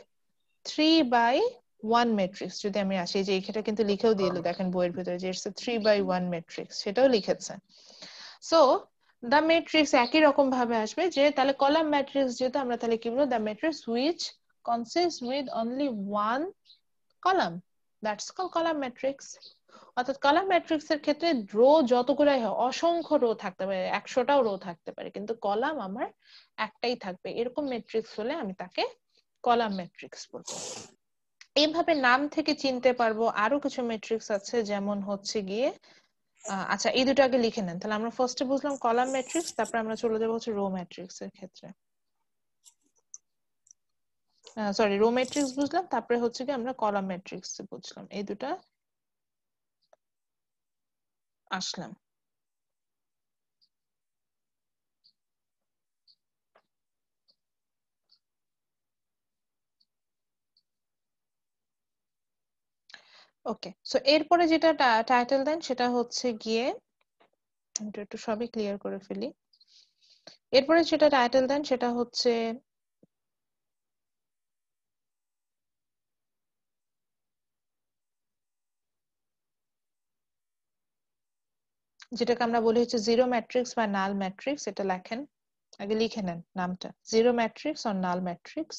3/1 ম্যাট্রিক্স। যদি আমি আসি, যে এখানে কিন্তু লিখেও দিল, দেখেন বইয়ের ভিতরে যে ইটস এ 3/1 ম্যাট্রিক্স, সেটাও লিখেছে। সো দ্য ম্যাট্রিক্স একই রকম ভাবে আসবে, যে তাহলে কলাম ম্যাট্রিক্স যেহেতু, আমরা তাহলে কি বলবো, the matrix which consists with only one column, that's called column matrix. অর্থাৎ কলাম ম্যাট্রিক্স এর ক্ষেত্রে রো যতগুলাই হয়, অসংখ্য রো থাকতে পারে, 100টাও রো থাকতে পারে, কিন্তু কলাম আমার একটাই থাকবে, এরকম ম্যাট্রিক্স হলে আমি তাকে কলাম ম্যাট্রিক্স বলবো। এইভাবে নাম থেকে চিনতে পারবো আরো কিছু ম্যাট্রিক্স আছে, যেমন হচ্ছে গিয়ে আচ্ছা এই দুটো আগে লিখে নেন। তাহলে আমরা ফার্স্টে বুঝলাম কলাম ম্যাট্রিক্স, তারপর আমরা চলে যাবো হচ্ছে রো ম্যাট্রিক্স এর ক্ষেত্রে। সরি, রো ম্যাট্রিক্স বুঝলাম, তারপরে হচ্ছে কি আমরা কলাম ম্যাট্রিক্স বুঝলাম, এই দুটা আসলাম। ওকে, সো এরপরে যেটা টাইটেল দেন সেটা হচ্ছে গিয়ে, এটা একটু সবই ক্লিয়ার করে ফেলি। এরপরে যেটা টাইটেল দেন সেটা হচ্ছে যেটাকে আমরা বলি হচ্ছে জিরো ম্যাট্রিক্স বা নাল ম্যাট্রিক্স। এটা লেখেন, আগে লিখে নেন নামটা, zero matrix or null matrix.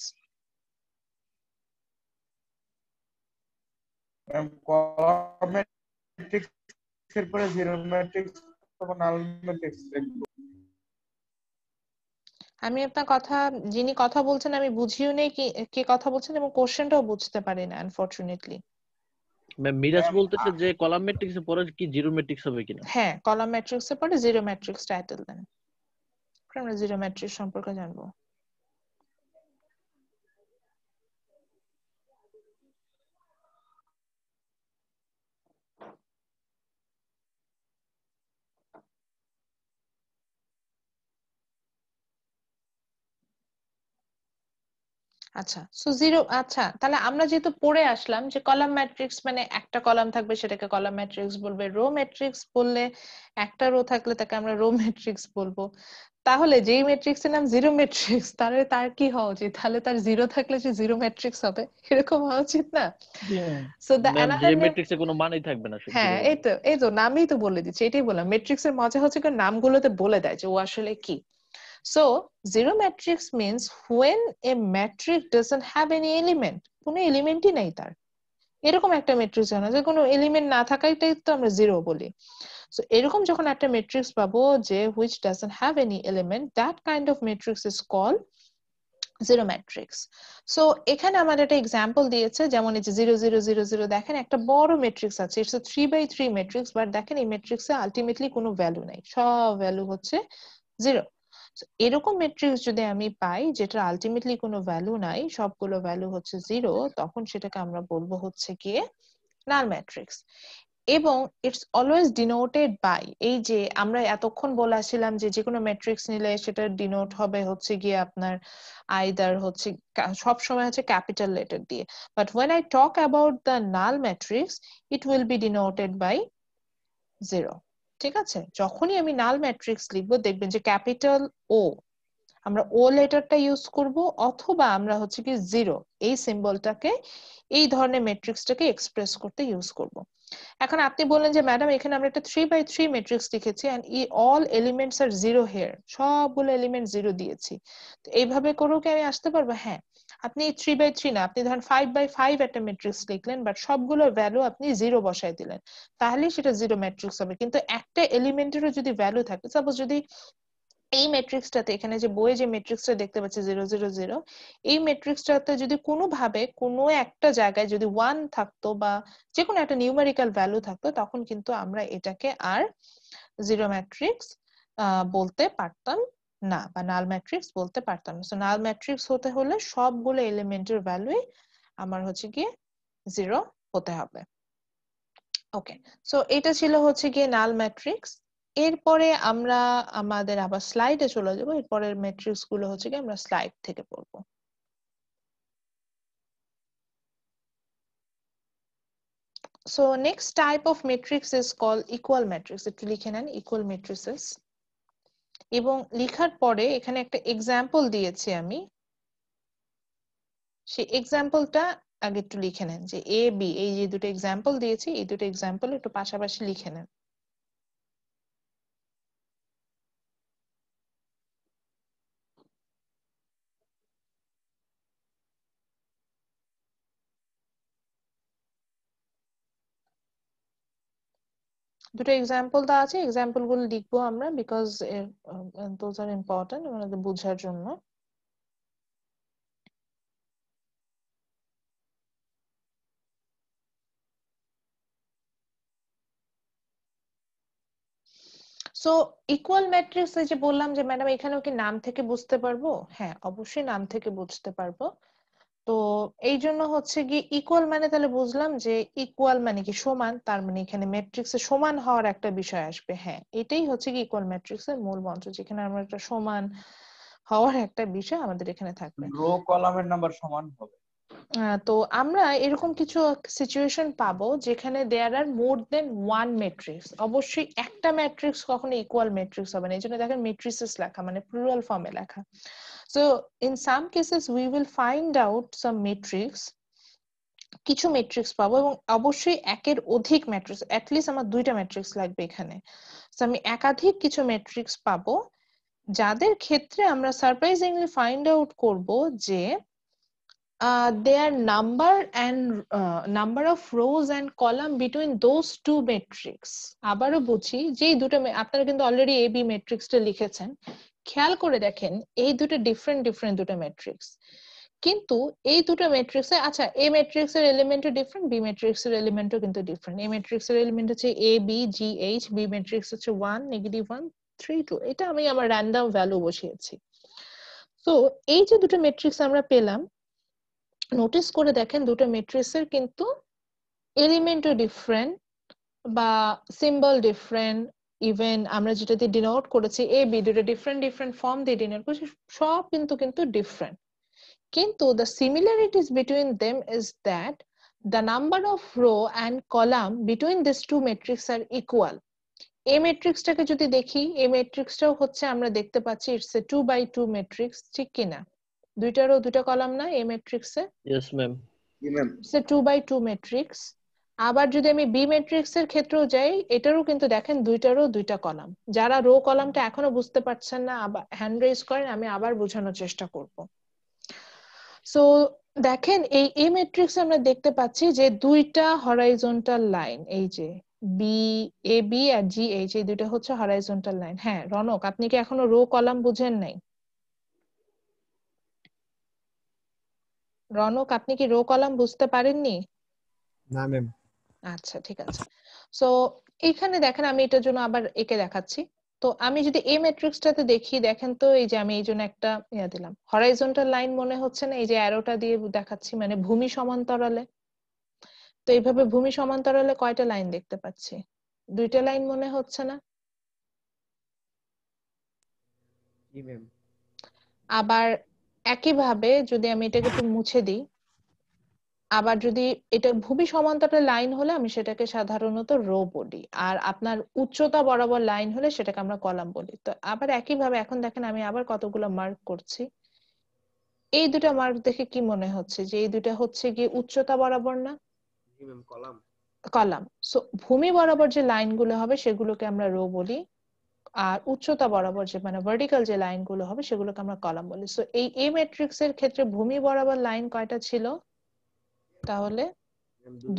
Column matrix এর পরে জিরো ম্যাট্রিক্স অথবা নাল ম্যাট্রিক্স লিখবো। আমি আপনার কথা, যিনি কথা বলছেন আমি বুঝিও নেই কি কে কথা বলছেন, এবং কোশ্চেনটাও বুঝতে পারি না আনফরচুনেটলি। ম্যাম মিরাজ ম্যাম, বলতেছে যে কলাম ম্যাট্রিক্সের পরে কি জিরো ম্যাট্রিক্স হবে কিনা। হ্যাঁ, কলাম ম্যাট্রিক্স এর পরে জিরো ম্যাট্রিক্স টাইটেল দেন, আমরা জিরো ম্যাট্রিক্স সম্পর্কে জানবো। আচ্ছা সো জিরো আচ্ছা তাহলে আমরা যেহেতু পড়ে আসলাম যে কলাম ম্যাট্রিক্স মানে একটা কলাম থাকবে সেটাকে কলাম ম্যাট্রিক্স বলবে, রো ম্যাট্রিক্স বললে একটা রো থাকলে তাকে আমরা রো ম্যাট্রিক্স বলবো। তাহলে যেই ম্যাট্রিক্স এর নাম জিরো ম্যাট্রিক্স তাহলে তার কি হওয়া উচিত? তাহলে তার জিরো থাকলে যে জিরো ম্যাট্রিক্স হবে এরকম হওয়া উচিত না? জি ma'am. So the ma'am another যে নেম, ম্যাট্রিক্সে কোনো মানই থাকবে না সে হ্যাঁ জিরো হবে। এই তো নামই তো বলে দিচ্ছে, এটাই বললাম ম্যাট্রিক্স এর মজা হচ্ছে কারণ নামগুলোতে বলে দেয় যে ও আসলে কি। So zero matrix means when a matrix doesn't have any element, কোনো এলিমেন্টই নাই তার, এরকম একটা ম্যাট্রিক্স হয় না যে কোনো এলিমেন্ট না থাকাটাই তো আমরা জিরো বলি। সো এরকম যখন একটা ম্যাট্রিক্স পাবো যে which doesn't have any element, that kind of matrix is called zero matrix. So এখানে আমার একটা এক্সাম্পল দিয়েছে, যেমন এই যে 0 0 0 0, দেখেন একটা বড় ম্যাট্রিক্স আছে, it's a 3 by 3 matrix, but দেখেন এই ম্যাট্রিক্সে আলটিমেটলি কোনো ভ্যালু নাই, সব ভ্যালু হচ্ছে জিরো। এরকম ম্যাট্রিক্স যদি আমি পাই যেটা আলটিমেটলি কোনো ভ্যালু নাই, সবগুলো ভ্যালু হচ্ছে জিরো, তখন সেটাকে আমরা বলবো হচ্ছে গিয়ে নাল ম্যাট্রিক্স। এবং ইটস অলওয়েজ ডিনোটেড বাই, এই যে আমরা এতক্ষণ বলেছিলাম যে যে কোনো ম্যাট্রিক্স নিলে সেটা ডিনোট হবে হচ্ছে গিয়ে আপনার আইদার হচ্ছে সব সময় হচ্ছে ক্যাপিটাল লেটার দিয়ে, but when I talk about the null matrix it will be denoted by zero. ঠিক আছে, যখনই আমি নাল ম্যাট্রিক্স লিখবো দেখবেন যে ক্যাপিটাল ও, আমরা ও লেটারটা ইউজ করব, অথবা আমরা হচ্ছে কি জিরো এই সিম্বলটাকে এই ধরনের ম্যাট্রিক্সটাকে এক্সপ্রেস করতে ইউজ করব। এখন আপনি বললেন যে ম্যাডাম এখানে আমরা একটা 3 by 3 ম্যাট্রিক্স লিখেছি and all elements are zero here, সবগুলো এলিমেন্ট জিরো দিয়েছি, তো এইভাবে করেও কি আমি আসতে পারবো? হ্যাঁ, আপনি 3 by 3 না, আপনি ধরেন 5 by 5 একটা ম্যাট্রিক্স লিখলেন, বাট সবগুলো ভ্যালু আপনি জিরো বসাই দিলেন, তাহলে সেটা জিরো ম্যাট্রিক্স হবে। কিন্তু একটা এলিমেন্টেরও যদি ভ্যালু থাকে, সাপোজ যদি এই ম্যাট্রিক্সটাতে এখানে যে বইয়ে যে ম্যাট্রিক্সটা দেখতে পাচ্ছি 0 0 0, এই ম্যাট্রিক্সটাতে যদি কোনোভাবে কোনো একটা জায়গায় যদি 1 থাকতো বা যে কোনো একটা নিউমেরিক্যাল ভ্যালু থাকতো, তখন কিন্তু আমরা এটাকে আর জিরো ম্যাট্রিক্স বলতে পারতাম না, বা নাল ম্যাট্রিক্স বলতে পারতাম না। সো নাল ম্যাট্রিক্স হতে হলে সবগুলো এলিমেন্টের ভ্যালুই আমার হচ্ছে গিয়ে জিরো হতে হবে। ওকে, সো এটা ছিল হচ্ছে গিয়ে নাল ম্যাট্রিক্স। এরপরে আমরা আমাদের আবার স্লাইডে চলে যাব, এরপরের ম্যাট্রিক্স গুলো হচ্ছে গিয়ে আমরা স্লাইড থেকে পড়বো। So next type of matrix is called equal matrix. একটু লিখে নেন ইকুয়াল ম্যাট্রিসেস, এবং লিখার পরে এখানে একটা এক্সাম্পল দিয়েছি আমি, সেই এক্সাম্পলটা আগে একটু লিখে নেন যে এ বি, এই যে দুটো এক্সাম্পল দিয়েছি এই দুটো এক্সাম্পল একটু পাশাপাশি লিখে নেন। দুটো এক্সাম্পল দেওয়া আছে, এক্সাম্পল গুলো লিখবো আমরা বিকজ দোজ আর ইম্পর্টেন্ট আমাদের বোঝার জন্য। সো ইকুয়াল ম্যাট্রিক্স এই যে বললাম যে ম্যাডাম এখানেও কি নাম থেকে বুঝতে পারবো? হ্যাঁ অবশ্যই নাম থেকে বুঝতে পারবো। তো এই জন্য হচ্ছে কি ইকুয়াল মানে তাহলে বুঝলাম যে ইকুয়াল মানে কি সমান, তার মানে এখানে ম্যাট্রিক্সে সমান হওয়ার একটা বিষয় আসবে। হ্যাঁ এটাই হচ্ছে কি ইকুয়াল ম্যাট্রিক্সের মূল মন্ত্র, যেখানে আমরা একটা সমান হওয়ার একটা বিষয় আমাদের এখানে থাকবে। রো কলামের নাম্বার সমান হবে। তো আমরা এরকম কিছু সিচুয়েশন পাবো যেখানে দেয়ার আর মোর দেন ওয়ান ম্যাট্রিক্স। অবশ্যই একটা ম্যাট্রিক্স কখনো ইকুয়াল ম্যাট্রিক্স হবে না, এই জন্য দেখেন মেট্রিসেস লেখা মানে প্লুরাল ফর্মে লেখা। So in some cases we will find out some matrix, কিছু ম্যাট্রিক্স পাবো, এবং অবশ্যই একের অধিক ম্যাট্রিক্স, অ্যাটলিস্ট আমার দুইটা ম্যাট্রিক্স লাগবে এখানে। সো আমি একাধিক কিছু ম্যাট্রিক্স পাবো যাদের ক্ষেত্রে আমরা সারপ্রাইজিংলি ফাইন্ড আউট করব যে their number of rows and column between those two matrix। আবারও বুঝি যে এই দুটো আপনারা কিন্তু অলরেডি এ বি ম্যাট্রিক্সটা লিখেছেন, খেয়াল করে দেখেন এই দুটো ডিফারেন্ট দুটো ম্যাট্রিক্স, কিন্তু এই দুটো ম্যাট্রিক্সে আচ্ছা এ ম্যাট্রিক্স এর এলিমেন্টও ডিফারেন্ট, বি ম্যাট্রিক্স এর এলিমেন্টও কিন্তু ডিফারেন্ট। এ ম্যাট্রিক্স এর এলিমেন্ট হচ্ছে A B G H, B matrix হচ্ছে 1 -1 3 2, এটা আমি আমার র্যান্ডম ভ্যালু বসিয়েছি। তো এই যে দুটো ম্যাট্রিক্স আমরা পেলাম, নোটিস করে দেখেন দুটো ম্যাট্রিক্সের কিন্তু এলিমেন্টও ডিফারেন্ট বা সিম্বল ডিফারেন্ট, ইভেন আমরা যেটা দিয়ে ডিনোট করেছি এ বি, দুটো ডিফারেন্ট ফর্ম দিয়ে ডিনোট করেছি, সব কিন্তু ডিফারেন্ট। কিন্তু the similarities between them is that the number of row and column between these two matrix are equal. এই ম্যাট্রিক্সটাকে যদি দেখি, এই ম্যাট্রিক্সটাও হচ্ছে আমরা দেখতে পাচ্ছি ইটস এ 2 by 2 ম্যাট্রিক্স, ঠিক কিনা? দুইটা রো দুইটা কলাম না এই ম্যাট্রিক্সে? Yes ma'am. G ma'am. It's a 2 by 2 matrix. আবার যদি আমি বি ম্যাট্রিক্স এর ক্ষেত্রেও যাই, এটারও কিন্তু দেখেন দুইটা রো দুইটা কলাম। যারা রো কলামটা এখনো বুঝতে পারছেন না, আবার হ্যান্ড রেজ করেন, আমি আবার বোঝানোর চেষ্টা করব। সো দেখেন এই ম্যাট্রিক্স আমরা দেখতে পাচ্ছি যে দুইটা হরাইজন্টাল লাইন, এই যে B A B R G H, এই দুইটা হচ্ছে হরাইজন্টাল লাইন। হ্যাঁ রনক, আপনি কি এখনো রো কলাম বুঝেন নাই? রনক, আপনি কি রো কলাম বুঝতে পারেননি? না ম্যাম। আচ্ছা ঠিক আছে। সো এইখানে দেখেন আমি এটার জন্য আবার একে দেখাচ্ছি। তো আমি যদি এই ম্যাট্রিক্সটাতে দেখি, দেখেন তো এই যে আমি এই জন্য একটা দিলাম হরাইজন্টাল লাইন, মনে হচ্ছে না? এই যে অ্যারোটা দিয়ে দেখাচ্ছি, মানে ভূমি সমান্তরালে। তো এইভাবে ভূমি সমান্তরালে কয়টা লাইন দেখতে পাচ্ছি? দুইটা লাইন মনে হচ্ছে না? জি ম্যাম। আবার একইভাবে যদি আমি এটাকে একটু মুছে দিই, আবার যদি এটা ভূমি সমান্তরাল লাইন হলে আমি সেটাকে সাধারণত রো বলি, আর আপনার উচ্চতা বরাবর লাইন হলে সেটাকে আমরা কলাম বলি। তো আবার একইভাবে এখন দেখেন আমি আবার কতগুলো মার্ক করছি। এই দুটা মার্ক দেখে কি মনে হচ্ছে যে এই দুটা হচ্ছে কি উচ্চতা বরাবর না? জি ম্যাম, কলাম। কলাম। সো ভূমি বরাবর যে লাইনগুলো হবে সেগুলোকে আমরা রো বলি, আর উচ্চতা বরাবর যে মানে ভার্টিক্যাল যে লাইনগুলো হবে সেগুলোকে আমরা কলাম বলি। সো এই ম্যাট্রিক্স এর ক্ষেত্রে ভূমি বরাবর লাইন কয়টা ছিল তাহলে?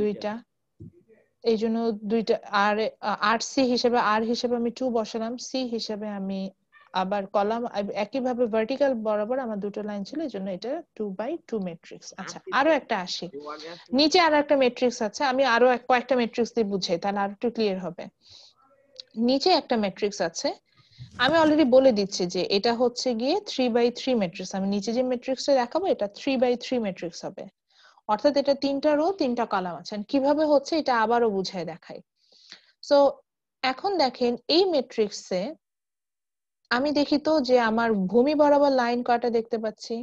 দুইটা। এই জন্য দুইটা। আর আর সি হিসেবে, আর হিসেবে আমি 2 বসালাম, সি হিসেবে আমি আবার কলাম, একইভাবে ভার্টিক্যাল বরাবর আমার দুটো লাইন ছিল, এই জন্য এটা 2 by 2 ম্যাট্রিক্স। আচ্ছা আরো একটা আসি, নিচে আরো একটা ম্যাট্রিক্স আছে, আমি আরো কয়েকটা ম্যাট্রিক্স দিয়ে বুঝাই তাহলে আর একটু ক্লিয়ার হবে। নিচে একটা ম্যাট্রিক্স আছে, আমি অলরেডি বলে দিচ্ছি যে এটা হচ্ছে গিয়ে 3 by 3 ম্যাট্রিক্স। আমি নিচে যে ম্যাট্রিক্সটা দেখাবো এটা 3 by 3 ম্যাট্রিক্স হবে, অর্থাৎ এটা তিনটা রো তিনটা কলাম আছে। কিভাবে হচ্ছে এটা আবারও বুঝায় দেখাই। সো এখন দেখেন এই ম্যাট্রিক্সে আমি দেখি তো যে আমার ভূমি বরাবর লাইন কয়টা দেখতে পাচ্ছি?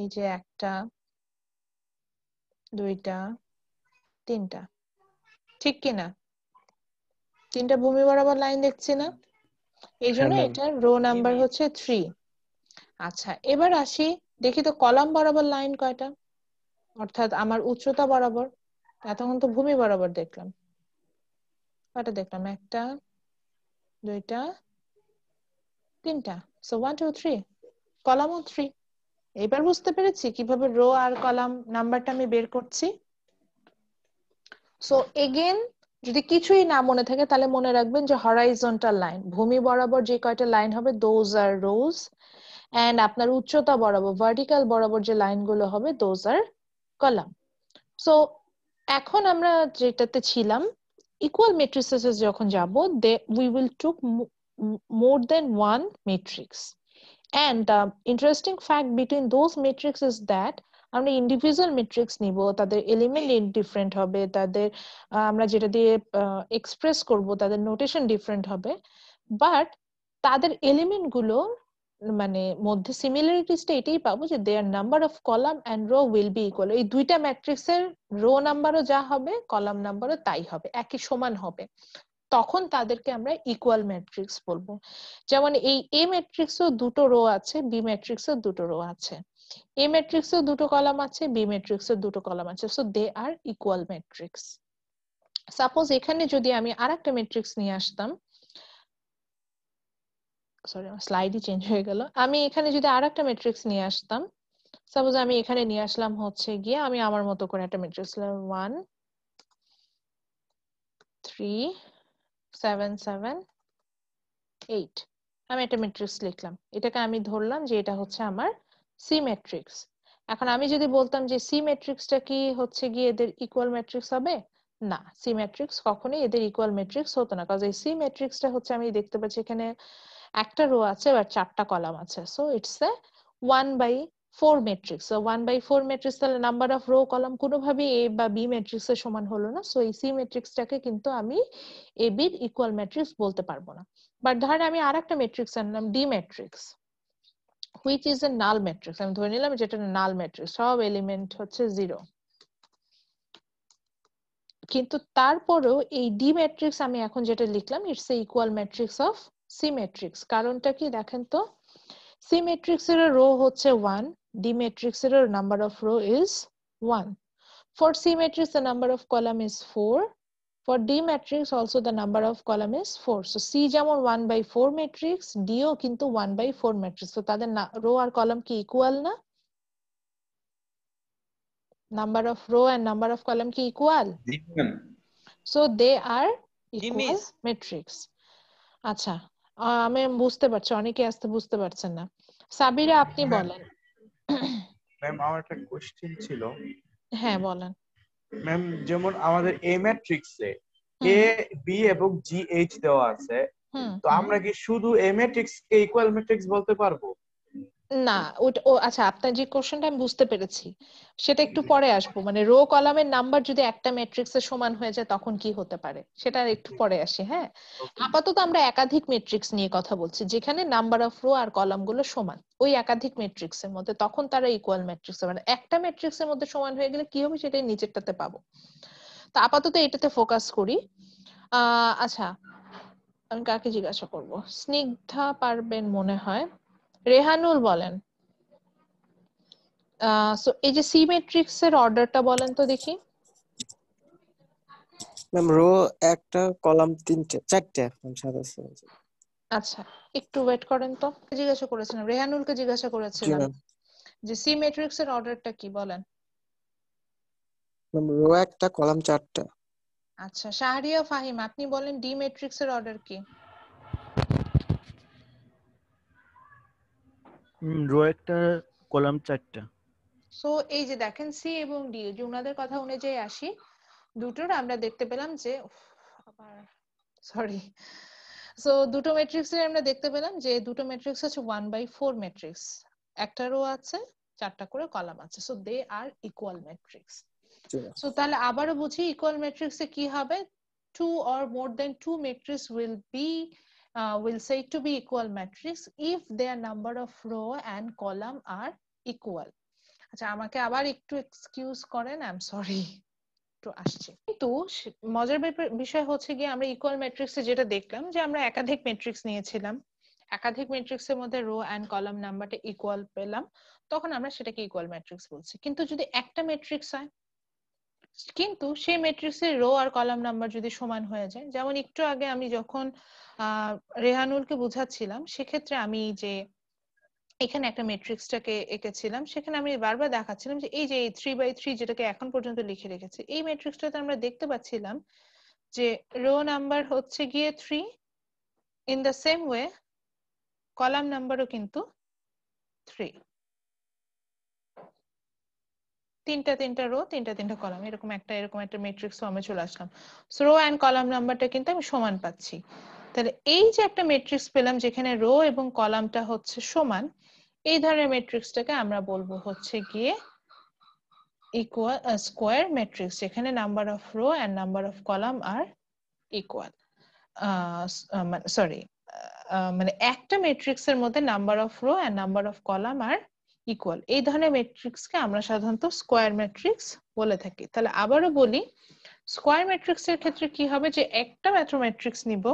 এই যে একটা, দুইটা, তিনটা, ঠিক কিনা? তিনটা ভূমি বরাবর লাইন দেখছি না? এই জন্য হ্যাঁ ম্যাম। এটা রো নাম্বার হচ্ছে 3। আচ্ছা এবার আসি, দেখি তো কলাম বরাবর লাইন কয়টা, অর্থাৎ আমার উচ্চতা বরাবর। এতক্ষণ তো ভূমি বরাবর দেখলাম, কয়টা দেখলাম? একটা, দুইটা, তিনটা। সো 1 2 3, কলামও 3। এবার বুঝতে পেরেছি কিভাবে রো আর কলাম নাম্বারটা আমি বের করছি। সো এগেন যদি কিছুই না মনে থাকে তাহলে মনে রাখবেন যে হরাইজন্টাল লাইন, ভূমি বরাবর যে কয়টা লাইন হবে দোজ আর রোজ, এন্ড আপনার উচ্চতা বরাবর ভার্টিক্যাল বরাবর যে লাইনগুলো হবে দোজ আর কলাম। সো এখন আমরা যেটাতে ছিলাম, ইকুয়াল মেট্রিসেস যখন যাব, we will took more than one matrix, and the interesting fact between those matrix is that আমরা ইন্ডিভিজুয়াল ম্যাট্রিক্স নিব, তাদের এলিমেন্ট ডিফারেন্ট হবে, তাদের আমরা যেটা দিয়ে এক্সপ্রেস করব তাদের নোটেশন ডিফারেন্ট হবে, বাট তাদের এলিমেন্ট গুলো মানে মধ্যে সিমিলারিটিসটা এটাই পাবো যে their number of column and row will be equal. এই দুইটা ম্যাট্রিক্সের রো নাম্বারও যা হবে কলাম নাম্বারও তাই হবে, একই সমান হবে, তখন তাদেরকে আমরা ইকুয়াল ম্যাট্রিক্স বলবো। যেমন এই এ ম্যাট্রিক্সেও দুটো রো আছে, বি ম্যাট্রিক্সেও দুটো রো আছে, এ ম্যাট্রিক্সেও দুটো কলাম আছে, বি ম্যাট্রিক্সেও দুটো কলাম আছে, so they are equal matrix. Suppose এখানে যদি আমি আরেকটা ম্যাট্রিক্স নিয়ে আসতাম, সরি আমার স্লাইডই চেঞ্জ হয়ে গেল, আমি এখানে যদি আরেকটা ম্যাট্রিক্স নিয়ে আসতাম, সাপোজ আমি এখানে নিয়ে আসলাম হচ্ছে গিয়ে আমি আমার মতো করে একটা ম্যাট্রিক্স 1 3 7 7 8, আমি একটা ম্যাট্রিক্স লিখলাম, এটাকে আমি ধরলাম যে এটা হচ্ছে আমার সি ম্যাট্রিক্স। এখন আমি যদি বলতাম যে সি ম্যাট্রিক্সটা কি হচ্ছে গিয়ে এদের ইকুয়াল ম্যাট্রিক্স হবে, না, সি ম্যাট্রিক্স কখনোই এদের ইকুয়াল ম্যাট্রিক্স হতো না, কারণ এই সি ম্যাট্রিক্সটা হচ্ছে আমি দেখতে পাচ্ছি এখানে একটা রো আছে আর চারটা কলাম আছে, so it's a 1 by 4 matrix. So 1 by 4 matrix, তাহলে নাম্বার অফ রো কলাম কোনোভাবেই এ বা বি ম্যাট্রিক্স এর সমান হলো না, সো এই সি ম্যাট্রিক্সটাকে কিন্তু আমি এ বির ইকুয়াল ম্যাট্রিক্স বলতে পারবো না। বাট ধরেন আমি আরেকটা ম্যাট্রিক্স আনলাম D matrix, which is a null matrix, আমি ধরে নিলাম যেটা null matrix, সব এলিমেন্ট হচ্ছে 0, কিন্তু তারপরেও এই D matrix আমি এখন যেটা লিখলাম it's a equal matrix of C matrix। কারণটা কি দেখেন তো, C matrix এর রো হচ্ছে 1, D matrix এর number of row is 1। For C matrix the number of column is 4, for D matrix also the number of column is 4। So C যেমন 1/4 matrix, D ও কিন্তু 1/4 matrix, so তাদের রো আর কলাম কি ইকুয়াল না? Number of row and number of column ki equal, so they are equal matrix। আচ্ছা, আমি বুঝতে পারছি, অনেকে আসতে বুঝতে পারছেন না। সাবিরা আপনি বলেন। ম্যাম আমার একটা কোশ্চেন ছিল। হ্যাঁ বলেন। ম্যাম যেমন আমাদের এ ম্যাট্রিক্সে এ বি এবং জি এইচ দেওয়া আছে, তো আমরা কি শুধু এ ম্যাট্রিক্স কে ইকুয়াল ম্যাট্রিক্স বলতে পারবো? না, আচ্ছা আপনার যে কোশ্চেনটা আমি বুঝতে পেরেছি, সেটা একটু পরে আসবো। মানে রো কলামের নাম্বার যদি একটা ম্যাট্রিক্সের সমান হয়ে যায় তখন কি হতে পারে সেটা একটু পরে আসি। হ্যাঁ, আপাতত আমরা একাধিক ম্যাট্রিক্স নিয়ে কথা বলছি যেখানে নাম্বার অফ রো আর কলাম গুলো সমান ওই একাধিক ম্যাট্রিক্সের মধ্যে, তখন তারা ইকুয়াল ম্যাট্রিক্স হবে। একটা ম্যাট্রিক্সের মধ্যে সমান হয়ে গেলে কি হবে সেটাই নিচেরটাতে পাবো। তো আপাতত এটাতে ফোকাস করি। আচ্ছা, আমি কাকে জিজ্ঞাসা করব? স্নিগ্ধা পারবেন মনে হয়। রেহানুল বলেন। সো এই যে সি ম্যাট্রিক্স এর অর্ডারটা বলেন তো দেখি। ম্যাম রো একটা, কলাম তিনটে, চারটে। সাদা। আচ্ছা একটু ওয়েট করেন তো, জিজ্ঞাসা করেছিলাম, রেহানুলকে জিজ্ঞাসা করেছিলাম যে সি ম্যাট্রিক্স এর অর্ডারটা কি বলেন। ম্যাম রো একটা, কলাম চারটা। আচ্ছা শাহরিয়া ফাহিম আপনি বলেন ডি ম্যাট্রিক্স এর অর্ডার কি? রো একটা, কলাম চারটা। সো এই যে দেখেন সি এবং ডি, যে ওনাদের কথা অনুযায়ী আসি, দুটোর আমরা দেখতে পেলাম যে সরি, সো দুটো ম্যাট্রিক্স এর আমরা দেখতে পেলাম যে দুটো ম্যাট্রিক্স হচ্ছে 1/4 ম্যাট্রিক্স, একটা রো আছে, চারটা করে কলাম আছে, so they are equal matrix. So তাহলে আবারও বুঝি ইকুয়াল ম্যাট্রিক্সে কি হবে, two or more than two matrix will say to be equal matrix if their number of row and column are equal। আচ্ছা আমাকে আবার একটু এক্সকিউজ করেন, আই এম সরি, একটু আসছে। কিন্তু মজার বিষয় হচ্ছে গিয়ে আমরা ইকুয়াল ম্যাট্রিক্সে যেটা দেখলাম যে আমরা একাধিক ম্যাট্রিক্স নিয়েছিলাম, একাধিক ম্যাট্রিক্সের মধ্যে রো এন্ড কলাম নাম্বারটা ইকুয়াল পেলাম, তখন আমরা সেটাকে ইকুয়াল ম্যাট্রিক্স বলছি। কিন্তু যদি একটা ম্যাট্রিক্স হয়, কিন্তু সেই ম্যাট্রিক্সের রো আর কলাম নাম্বার যদি সমান হয়ে যায়, যেমন একটু আগে আমি যখন রেহানুলকে বুঝাচ্ছিলাম সেক্ষেত্রে আমি যে এখানে একটা ম্যাট্রিক্সটাকে এঁকেছিলাম, সেখানে আমি বারবার দেখাচ্ছিলাম যে এই যে 3/3 যেটাকে এখন পর্যন্ত লিখে রেখেছি, এই ম্যাট্রিক্সটাতে আমরা দেখতে পাচ্ছিলাম যে রো নাম্বার হচ্ছে গিয়ে 3, in the same way column নাম্বারও কিন্তু 3, তিনটা রো তিনটা কলাম, এরকম একটা ম্যাট্রিক্স ফর্মে চলে আসলাম। সো রো এন্ড কলাম নাম্বারটা কিন্তু আমি সমান পাচ্ছি। তাহলে এই যে একটা ম্যাট্রিক্স পেলাম যেখানে রো এবং কলামটা হচ্ছে সমান, এই ধরনের ম্যাট্রিক্সটাকে আমরা বলবো হচ্ছে গিয়ে ইকুয়াল স্কোয়ার ম্যাট্রিক্স, যেখানে number of row and number of column are equal. Sorry, মানে একটা ম্যাট্রিক্সের মধ্যে number of row and number of column are equal, এই ধরনের ম্যাট্রিক্সকে আমরা সাধারণত স্কোয়ার ম্যাট্রিক্স বলে থাকি। তাহলে আবারও বলি, স্কোয়ার ম্যাট্রিক্সের ক্ষেত্রে কি হবে যে একটা মাত্র ম্যাট্রিক্স নিব,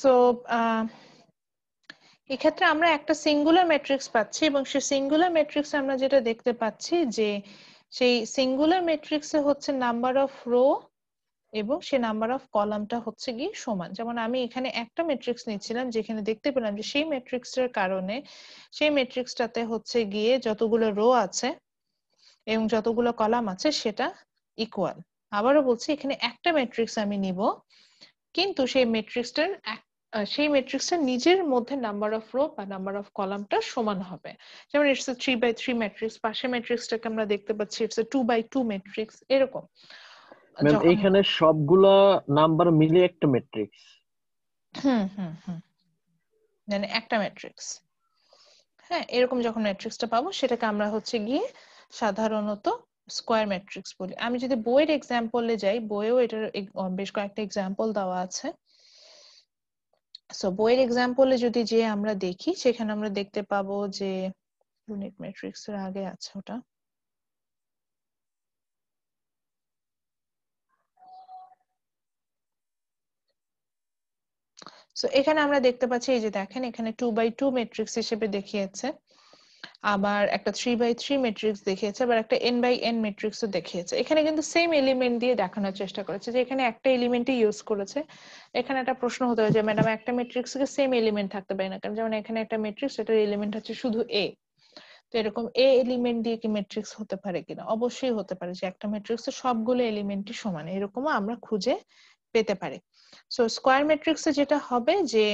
সো এক্ষেত্রে আমরা একটা সিঙ্গুলার ম্যাট্রিক্স পাচ্ছি, এবং সেই সিঙ্গুলার ম্যাট্রিক্স আমরা যেটা দেখতে পাচ্ছি যে সেই সিঙ্গুলার ম্যাট্রিক্সে হচ্ছে নাম্বার অফ রো এবং সে নাম্বার অফ কলামটা হচ্ছে গিয়ে সমান। যেমন আমি এখানে একটা ম্যাট্রিক্স নিচ্ছিলাম যেখানে দেখতে পেলাম যে সেই ম্যাট্রিক্সটার কারণে সেই ম্যাট্রিক্সটাতে হচ্ছে গিয়ে যতগুলো রো আছে এবং যতগুলো কলাম আছে সেটা ইকুয়াল। আবারও বলছি, এখানে একটা ম্যাট্রিক্স আমি নিব, কিন্তু সেই ম্যাট্রিক্সটার নিজের মধ্যে নাম্বার অফ রো বা নাম্বার অফ কলামটা সমান হবে। যেমন ইটস এ 3/3 ম্যাট্রিক্স, পাশের ম্যাট্রিক্সটাকে আমরা দেখতে পাচ্ছি ইটস এ 2/2 ম্যাট্রিক্স, এরকম। ম্যাম এইখানে সবগুলা নাম্বার মিলে একটা ম্যাট্রিক্স। মানে একটা ম্যাট্রিক্স, হ্যাঁ, এরকম যখন ম্যাট্রিক্সটা পাবো সেটাকে আমরা হচ্ছে গিয়ে সাধারণত স্কয়ার ম্যাট্রিক্স বলি। আমি যদি বইয়ের এক্সাম্পলে যাই, বইয়েও এটার বেশ কয়েকটা এক্সাম্পল দেওয়া আছে। সো বইয়ের এক্সাম্পলে যদি যে আমরা দেখি, সেখানে আমরা দেখতে পাবো যে ইউনিট ম্যাট্রিক্স এর আগে আছে ওটা। সো এখানে আমরা দেখতে পাচ্ছি, এই যে দেখেন এখানে 2x2 ম্যাট্রিক্স হিসেবে দেখিয়েছে, আবার একটা 3x3 ম্যাট্রিক্স দেখিয়েছে, আবার একটা n×n ম্যাট্রিক্সও দেখিয়েছে। এখানে কিন্তু সেম এলিমেন্ট দিয়ে দেখানোর চেষ্টা করেছে, যে এখানে একটা এলিমেন্টই ইউজ করেছে। এখানে একটা প্রশ্ন হতে পারে যে ম্যাডাম একটা ম্যাট্রিক্সে সেম এলিমেন্ট থাকতে পারে না, কারণ যেমন এখানে একটা ম্যাট্রিক্স, এটার এলিমেন্ট হচ্ছে শুধু a। তো এরকম a এলিমেন্ট দিয়ে কি ম্যাট্রিক্স হতে পারে কিনা? অবশ্যই হতে পারে, যে একটা ম্যাট্রিক্সের সবগুলো এলিমেন্টই সমান, এরকমও আমরা খুঁজে পেতে পারি। সো স্কয়ার ম্যাট্রিক্সে যেটা হবে যে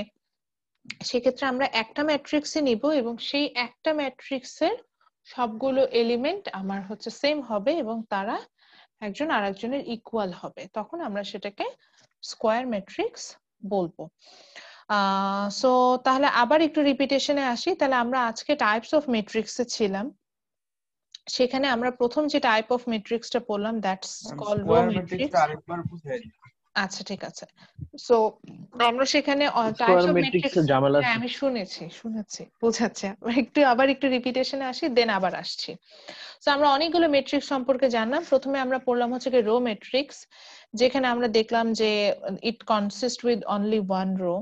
সেক্ষেত্রে আমরা একটা ম্যাট্রিক্সই নিব এবং সেই একটা ম্যাট্রিক্সের সবগুলো এলিমেন্ট আমার হচ্ছে সেম হবে এবং তারা একজন আরেকজনের ইকুয়াল হবে, তখন আমরা সেটাকে স্কয়ার ম্যাট্রিক্স বলবো। সো তাহলে আবার একটু রিপিটেশনে আসি। তাহলে আমরা আজকে টাইপস অফ ম্যাট্রিক্সে ছিলাম, সেখানে আমরা প্রথম যে টাইপ অফ ম্যাট্রিক্সটা পড়লাম, that's called row square matrix. ম্যাট্রিক্সটা আরেকবার বুঝাই দিন। আচ্ছা ঠিক আছে। সো আমরা সেখানে types square of matrix matrix, এর ঝামেলা হ্যাঁ আছে। আমি শুনেছি বোঝাচ্ছে। আবার একটু রিপিটেশনে আসি, দেন আবার আসছি। সো আমরা অনেকগুলো ম্যাট্রিক্স সম্পর্কে জানলাম। প্রথমে আমরা পড়লাম হচ্ছে কি রো ম্যাট্রিক্স, যেখানে আমরা দেখলাম যে it consist with only one row.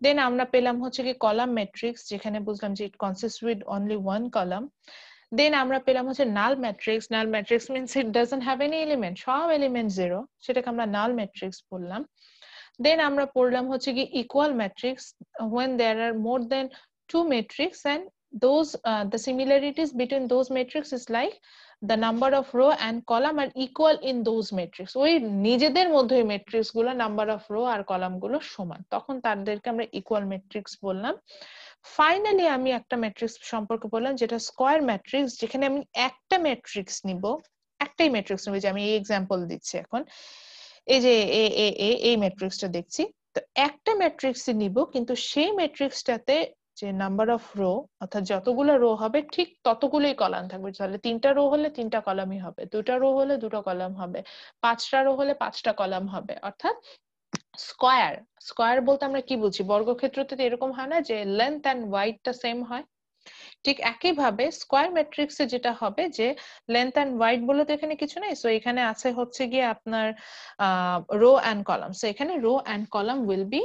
Then আমরা পেলাম হচ্ছে কি কলাম ম্যাট্রিক্স, যেখানে বুঝলাম যে it consist with only one column. Then আমরা পেলাম হচ্ছে null matrix. Null matrix means it doesn't have any element, সব এলিমেন্ট জিরো, সেটাকে আমরা নাল ম্যাট্রিক্স বললাম। দেন আমরা পড়লাম হচ্ছে কি equal matrix, when there are more than two matrix and those the similarities between those matrix is like the number of row and column are equal in those matrix, ওই নিজেদের মধ্যে ম্যাট্রিক্স গুলো নাম্বার অফ রো আর কলাম গুলো সমান, তখন তাদেরকে আমরা ইকুয়াল ম্যাট্রিক্স বললাম। ফাইনালি আমি একটা ম্যাট্রিক্স সম্পর্কে বললাম, যেটা স্কয়ার ম্যাট্রিক্স, যেখানে আমি একটা ম্যাট্রিক্স নিব, একটাই ম্যাট্রিক্স নিব, যে আমি এই এক্সাম্পল দিচ্ছি এখন, এই যে এই ম্যাট্রিক্সটা দেখছি, তো একটা ম্যাট্রিক্স নিব, কিন্তু সেই ম্যাট্রিক্সটাতে যে নাম্বার অফ রো, অর্থাৎ যতগুলো রো হবে ঠিক ততগুলোই কলাম থাকবে। তাহলে 3টা রো হলে 3টা কলামই হবে, 2টা রো হলে 2টা কলাম হবে, 5টা রো হলে 5টা কলাম হবে। অর্থাৎ স্কয়ার, স্কয়ার বলতে আমরা কি বুঝি? বর্গক্ষেত্রতে এরকম হয় না যে লেন্থ এন্ড ওয়াইডটা সেম হয়, ঠিক একইভাবে স্কয়ার ম্যাট্রিক্সে যেটা হবে যে লেন্থ এন্ড ওয়াইড বলে তো এখানে কিছু নাই, সো এখানে আছে হচ্ছে গিয়ে আপনার রো এন্ড কলাম। সো এখানে row and column will be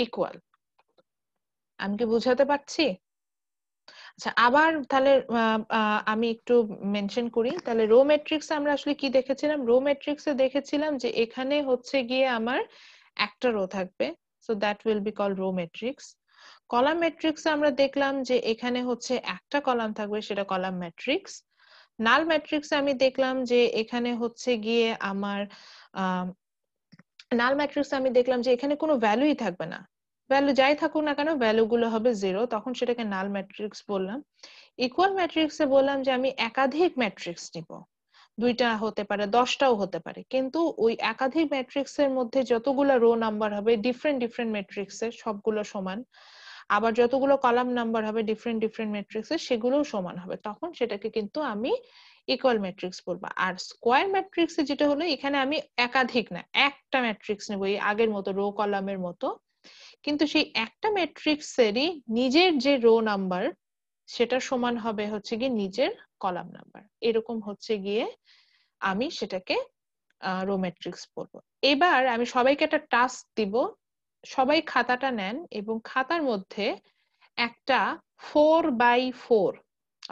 equal. আমি কি বুঝাতে পারছি? আচ্ছা, আবার তাহলে আমি একটু মেনশন করি। তাহলে রো ম্যাট্রিক্সে আমরা আসলে কি দেখেছিলাম? রো ম্যাট্রিক্সে দেখেছিলাম যে এখানে হচ্ছে গিয়ে আমার একটা রো থাকবে, so that will be called row matrix. Column ম্যাট্রিক্সে আমরা দেখলাম যে এখানে হচ্ছে একটা কলাম থাকবে, সেটা কলাম ম্যাট্রিক্স। নাল ম্যাট্রিক্সে আমি দেখলাম যে এখানে হচ্ছে গিয়ে আমার নাল ম্যাট্রিক্সে আমি দেখলাম যে এখানে কোনো ভ্যালুই থাকবে না, ভ্যালু যাই থাকুক না কেন ভ্যালু গুলো হবে জিরো, তখন সেটাকে নাল ম্যাট্রিক্স বললাম। ইকুয়াল ম্যাট্রিক্সে বললাম যে আমি একাধিক ম্যাট্রিক্স নিব, 2টা হতে পারে 10টাও হতে পারে, কিন্তু ওই একাধিক ম্যাট্রিক্সের মধ্যে যতগুলো রো নাম্বার হবে ডিফারেন্ট ডিফারেন্ট ম্যাট্রিক্সে সবগুলো সমান, আবার যতগুলো কলাম নাম্বার হবে ডিফারেন্ট ডিফারেন্ট ম্যাট্রিক্সে সেগুলোও সমান হবে, তখন সেটাকে কিন্তু আমি ইকুয়াল ম্যাট্রিক্স বলবো। আর স্কয়ার ম্যাট্রিক্সে যেটা হলো, এখানে আমি একাধিক না একটা ম্যাট্রিক্স নেব, এই আগের মতো রো কলামের মতো, কিন্তু সেই একটা ম্যাট্রিক্সেরই নিজের যে রো নাম্বার সেটা সমান হবে হচ্ছে গিয়ে নিজের কলাম নাম্বার, এরকম হচ্ছে গিয়ে আমি সেটাকে রো ম্যাট্রিক্স বলবো। এবার আমি সবাইকে একটা টাস্ক দিব, সবাই খাতাটা নেন এবং খাতার মধ্যে একটা 4x4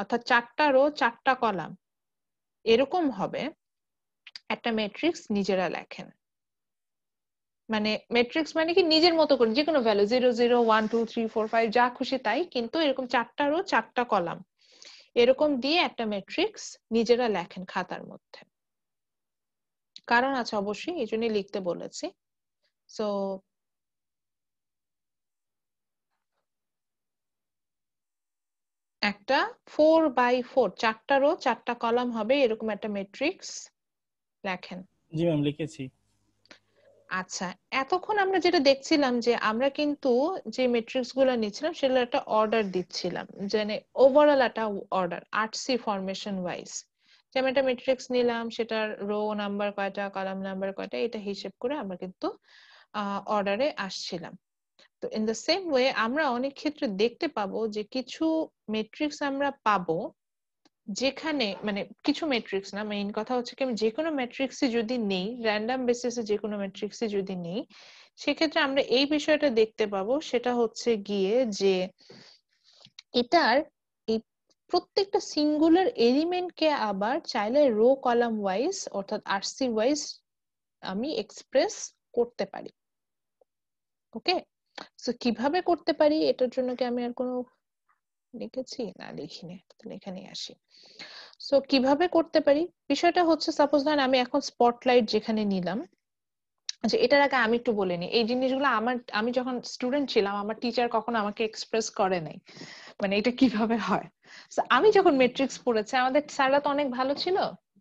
অর্থাৎ 4টা রো 4টা কলাম এরকম হবে একটা ম্যাট্রিক্স নিজেরা লেখেন। মানে ম্যাট্রিক্স মানে কি নিজের মতো করে যে কোনো ভ্যালু 0 0 1 2 3 4 5 যা খুশি তাই, কিন্তু এরকম 4টা রো 4টা কলাম এরকম দিয়ে একটা ম্যাট্রিক্স নিজেরা লেখেন খাতার মধ্যে। কারণ আছে অবশ্যই, এই জন্যই লিখতে বলেছি। সো একটা 4x4 4টা রো 4টা কলাম হবে এরকম একটা ম্যাট্রিক্স লেখেন। জি ম্যাম লিখেছি। আচ্ছা, এতক্ষণ আমরা যেটা দেখছিলাম যে আমরা কিন্তু যে ম্যাট্রিক্স গুলো নিচ্ছিলাম সেগুলো একটা অর্ডার দিচ্ছিলাম, মানে ওভারঅল একটা অর্ডার 8C ফরমেশন ওয়াইজ। যে আমি একটা ম্যাট্রিক্স নিলাম, সেটার রো নাম্বার কয়টা, কলাম নাম্বার কয়টা, এটা হিসেব করে আমরা কিন্তু অর্ডারে আসছিলাম। তো ইন দ্য সেম ওয়ে আমরা অনেক ক্ষেত্রে দেখতে পাবো যে কিছু ম্যাট্রিক্স আমরা পাবো যেখানে মানে কিছু ম্যাট্রিক্স না, মেইন কথা হচ্ছে কি আমি যে কোনো ম্যাট্রিক্সে যদি নেই, র্যান্ডম বেসিসে যে কোনো ম্যাট্রিক্সে যদি নেই, সেক্ষেত্রে আমরা এই বিষয়টা দেখতে পাবো, সেটা হচ্ছে গিয়ে যে এটার এই প্রত্যেকটা সিঙ্গুলার এলিমেন্টকে আবার চাইলে রো কলাম ওয়াইজ অর্থাৎ আরসি ওয়াইজ আমি এক্সপ্রেস করতে পারি। ওকে, সো কিভাবে করতে পারি এটার জন্য কি আমি আর কোনো লিখেছি? না, লিখিনি, তাহলে এখানেই আসি। সো কিভাবে করতে পারি বিষয়টা হচ্ছে, সাপোজ ধরেন আমি এখন স্পটলাইট যেখানে নিলাম, আচ্ছা এটার আগে আমি একটু বলে নিই, এই জিনিসগুলো আমি যখন স্টুডেন্ট ছিলাম আমার টিচার কখনো আমাকে এক্সপ্রেস করে নাই, মানে এটা কিভাবে হয়। So, আমি যখন ম্যাট্রিক্স পড়েছি, আমাদের স্যাররা তো অনেক ভালো ছিল,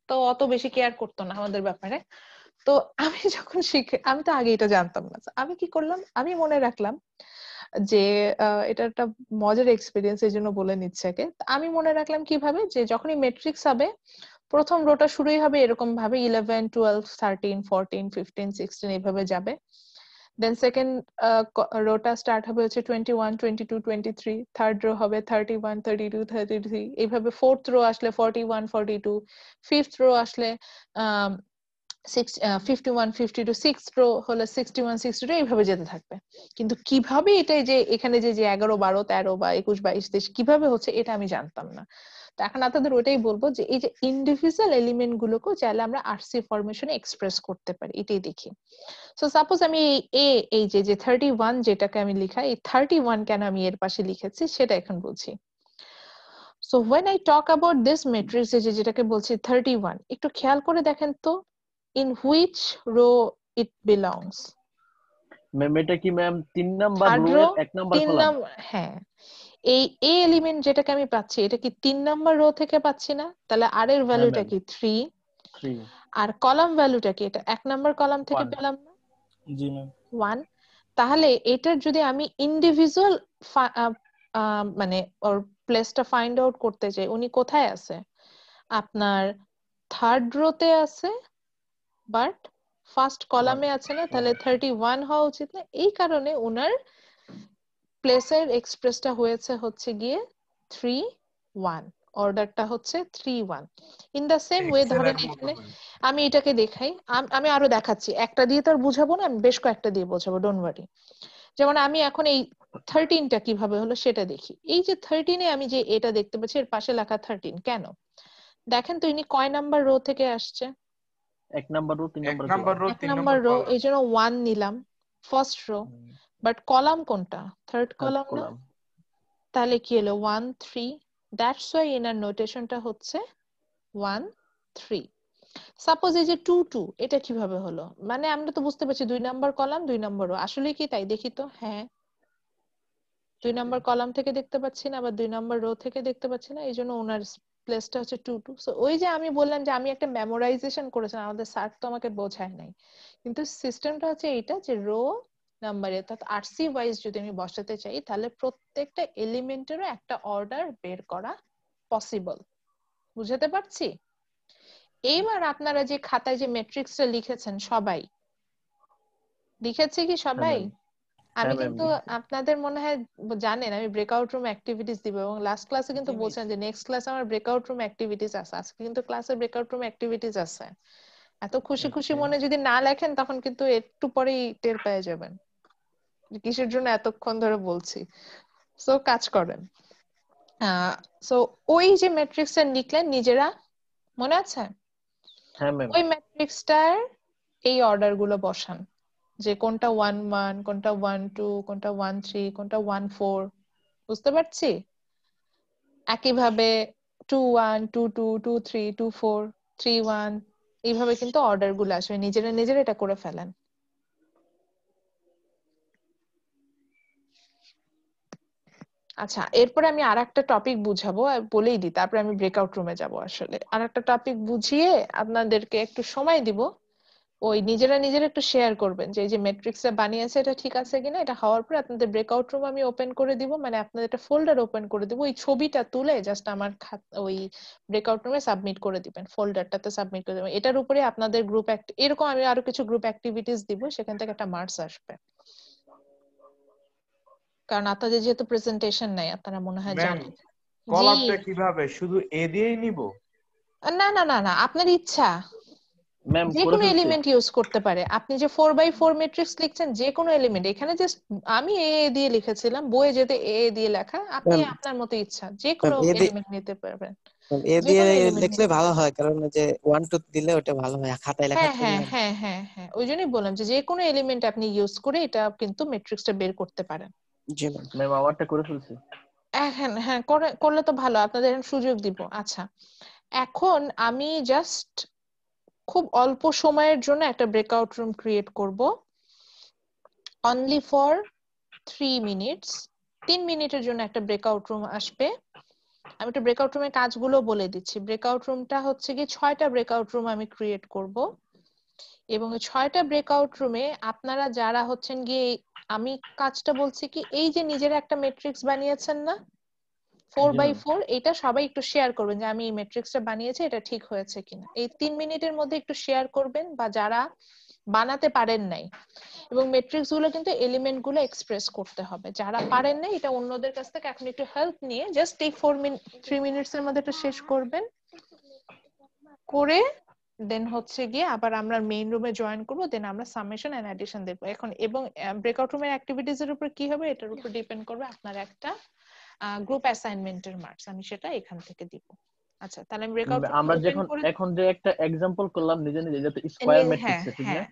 তো অত বেশি কেয়ার করতো না আমাদের ব্যাপারে। তো আমি যখন আমি তো আগে এটা জানতাম না। So, আমি কি করলাম, আমি মনে রাখলাম যে এটা একটা মজার এক্সপিরিয়েন্স, এই জন্য বলে নিচ্ছে আগে। আমি মনে রাখলাম কিভাবে, যে যখনই ম্যাট্রিক্স হবে প্রথম রোটা শুরুই হবে এরকম ভাবে 11 12 13 14 15 16 এইভাবে যাবে। দেন সেকেন্ড রোটা স্টার্ট হবে হচ্ছে 21 22 23, থার্ড রো হবে 31 32 33, এইভাবে ফোর্থ রো আসলে 41 42, ফিফথ রো আসলে 51 52, সিক্স রো হলে 61 62, এইভাবে যেতে থাকবে। কিন্তু কিভাবে এটা যে এখানে যে 11 12 13 বা 21 22 23 কিভাবে হচ্ছে এটা আমি জানতাম না। তো এখন আপনাদের ওইটাই বলবো যে এই যে ইন্ডিভিজুয়াল এলিমেন্ট গুলোকে চাইলে আমরা আরসি ফরমেশনে এক্সপ্রেস করতে পারি, এটাই দেখি। সো সাপোজ আমি এই যে 31 যেটাকে আমি লিখা, এই 31 কেন আমি এর পাশে লিখেছি সেটা এখন বলছি। So when I talk about this matrix, যেটাকে বলছি 31, একটু খেয়াল করে দেখেন তো in which row it belongs. Ma'am এটা কি ma'am 3 number third row row, এর 1 নাম্বার 3 কলাম? নাম্বার, হ্যাঁ। এই এলিমেন্ট যেটাকে আমি পাচ্ছি এটা কি 3 নাম্বার রো থেকে পাচ্ছি না? তাহলে আর এর হ্যাঁ ভ্যালুটা ম্যাম, কি 3, 3। আর কলাম ভ্যালুটা কি এটা 1 নাম্বার কলাম থেকে 1 পেলাম না? জি ম্যাম। 1। তাহলে এটার যদি আমি ইন্ডিভিজুয়াল মানে ওর প্লেসটা ফাইন্ড আউট করতে চাই, উনি কোথায় আছে? আপনার থার্ড রোতে আছে, বাট ফার্স্ট কলামে আছে না, তাহলে 31 হওয়া উচিত না? এই কারণে ওনার প্লেসের এক্সপ্রেসটা হয়েছে হচ্ছে গিয়ে 3 1, অর্ডারটা হচ্ছে 3 1। ইন দা সেম ওয়ে ধরেন এক্সেলের মতো এখানে হয়েছে। আমি এটাকে দেখাই, আমি আরো দেখাচ্ছি, একটা দিয়ে তো আর বুঝাবো না, আমি বেশ কয়েকটা দিয়ে বোঝাবো, ডোন্ট ওয়ারি। যেমন আমি এখন এই 13টা কিভাবে হলো সেটা দেখি। এই যে 13 এ আমি যে এটা দেখতে পাচ্ছি এর পাশে লেখা 13 কেন, দেখেন তো ইনি কয় নাম্বার রো থেকে আসছে? 1 number row 3 1 number number column. Row 1 3 number number row, column. এই জন্য 1 নিলাম ফার্স্ট রো, বাট কলাম কোনটা? থার্ড থার্ড কলাম না? কলাম। তাহলে কি হলো 1 3, দ্যাটস ওয়াই এনার নোটেশনটা হচ্ছে 1 3। সাপোজ এই যে 2 2, এটা কিভাবে হলো? মানে আমরা তো বুঝতে পারছি 2 নাম্বার কলাম 2 নাম্বার রো, আসলে কি তাই? দেখি তো, হ্যাঁ 2 নাম্বার কলাম থেকে দেখতে পাচ্ছি না, আবার 2 নাম্বার রো থেকে দেখতে পাচ্ছি না, এই জন্য ওনার প্লেসটা হচ্ছে 2 2। সো ওই যে আমি বললাম যে আমি একটা মেমোরাইজেশন করেছিলাম, আমাদের স্যার তো আমাকে বোঝায় নাই, কিন্তু সিস্টেমটা হচ্ছে এইটা যে রো নাম্বারে অর্থাৎ আরসি ওয়াইজ যদি আমি বসাতে চাই তাহলে প্রত্যেকটা এলিমেন্টেরও একটা অর্ডার বের করা পসিবল। বুঝাতে পারছি? এইবার আপনারা যে খাতায় যে ম্যাট্রিক্সটা লিখেছেন সবাই লিখেছে কি হ্যাঁ সবাই? ম্যাম, আমি হ্যাঁ ম্যাম কিন্তু লিখেছি। আপনাদের মনে হয় জানেন আমি ব্রেকআউট রুম অ্যাক্টিভিটিস দিব, এবং লাস্ট ক্লাসে কিন্তু বলছেন যে নেক্সট ক্লাসে আমার ব্রেকআউট রুম অ্যাক্টিভিটিস আছে, আজকে কিন্তু ক্লাসে ব্রেকআউট রুম অ্যাক্টিভিটিস আছে। এত খুশি খুশি ওকে। মনে যদি না লেখেন তখন কিন্তু একটু পরেই টের পেয়ে যাবেন যে কিসের জন্য এতক্ষণ ধরে বলছি। সো কাজ করেন। সো ওই যে ম্যাট্রিক্সটা লিখলেন নিজেরা, মনে আছে? হ্যাঁ ম্যাম। ওই ম্যাট্রিক্সটার এই অর্ডার গুলো বসান, যে কোনটা 1 1, কোনটা 1 2, কোনটা 1 3, কোনটা 1 4। বুঝতে পারছি? একইভাবে 2 1 2 2 2 3 2 4 3 1, এইভাবে কিন্তু অর্ডার গুলো আসবে, নিজেরা নিজেরা এটা করে ফেলেন। আচ্ছা, এরপরে আমি আরেকটা টপিক বুঝাবো, আর বলেই দিই, তারপরে আমি ব্রেকআউট রুমে যাব। আসলে আরেকটা টপিক বুঝিয়ে আপনাদেরকে একটু সময় দিব, ওই নিজেরা একটু শেয়ার করবেন যে এই যে ম্যাট্রিক্সটা বানিয়েছে এটা ঠিক আছে কিনা। এটা হওয়ার পর আপনাদের ব্রেকআউট রুম আমি ওপেন করে দিব, মানে আপনাদের একটা ফোল্ডার ওপেন করে দিব, ওই ছবিটা তুলে জাস্ট আমার ওই ব্রেকআউট রুমে সাবমিট করে দিবেন, ফোল্ডারটাতে সাবমিট করে দিবেন। এটার উপরে আপনাদের গ্রুপ এরকম আমি আরো কিছু গ্রুপ অ্যাক্টিভিটিস দিব, সেখান থেকে একটা মার্কস আসবে। কারণ আপনাদের যেহেতু প্রেজেন্টেশন নাই আপনারা মনে হয় ম্যাম জানেন। জি, কলামটা কিভাবে শুধু এ দিয়েই নিব? না না না না, আপনার ইচ্ছা, ম্যাম যে করে কোনো ফেলছি। এলিমেন্ট ইউজ করতে পারে। আপনি যে 4x4 ম্যাট্রিক্স লিখছেন, যে কোনো এলিমেন্ট, এখানে জাস্ট আমি এ দিয়ে লিখেছিলাম, বইয়ে যেতে এ দিয়ে লেখা, আপনি ম্যাম আপনার মতো ইচ্ছা যে কোনো এ দিয়ে এলিমেন্ট নিতে পারবেন, এ যে দিয়ে কোনো এলিমেন্ট লিখলে নিতে ভালো পারবেন। হয়, কারণ যে 1 2 দিলে ওটা ভালো হয়, খাতায় লেখার হ্যাঁ থেকে হ্যাঁ না। হ্যাঁ হ্যাঁ হ্যাঁ, ওই জন্যই বললাম যে যে কোনো এলিমেন্ট আপনি ইউজ করে এটা কিন্তু ম্যাট্রিক্সটা বের করতে পারেন। জি ম্যাম। ম্যাম আমারটা করে ফেলছি। হ্যাঁ হ্যাঁ, করলে তো ভালো, আপনাদের এখন সুযোগ দিব। আচ্ছা, এখন আমি জাস্ট খুব অল্প সময়ের জন্য একটা ব্রেকআউট রুম ক্রিয়েট করব, অনলি ফর 3 মিনিটস। 3 মিনিটের জন্য একটা ব্রেকআউট রুম আসবে। আমি একটা ব্রেকআউট রুমের কাজগুলো বলে দিচ্ছি। ব্রেকআউট রুমটা হচ্ছে কি 6টা ব্রেকআউট রুম আমি ক্রিয়েট করব, এবং এই 6টা ব্রেকআউট রুমে আপনারা যারা হচ্ছেন গিয়ে, আমি কাজটা বলছি কি, এই যে নিজেরা একটা ম্যাট্রিক্স বানিয়েছেন না 4x4, এটা সবাই একটু শেয়ার করবেন যে আমি এই ম্যাট্রিক্সটা বানিয়েছি, এটা ঠিক হয়েছে কিনা। এই 3 মিনিটের মধ্যে একটু শেয়ার করবেন, বা যারা বানাতে পারেন নাই, এবং ম্যাট্রিক্স গুলো কিন্তু এলিমেন্ট গুলো এক্সপ্রেস করতে হবে। যারা পারেন না, এটা অন্যদের কাছ থেকে এখন একটু হেল্প নিয়ে জাস্ট এই 3 মিনিটস এর মধ্যে একটু শেষ করবেন, করে দেন হচ্ছে গিয়ে আবার আমরা মেইন রুমে জয়েন করব, দেন আমরা সামেশন এন্ড অ্যাডিশন দেখব এখন। এবং ব্রেকআউট রুমের অ্যাক্টিভিটিজ এর উপর কি হবে এটার উপর ডিপেন্ড করবে আপনার একটা গ্রুপ অ্যাসাইনমেন্টের মার্কস, আমি সেটা এখান থেকে দিব। আচ্ছা, তাহলে আমি ব্রেকআউট রুম আমরা ওপেন যখন করে এখন যে একটা এক্সাম্পল করলাম নিজে নিজে, যাতে স্কয়ার হ্যাঁ ম্যাট্রিক্স ঠিক না? হ্যাঁ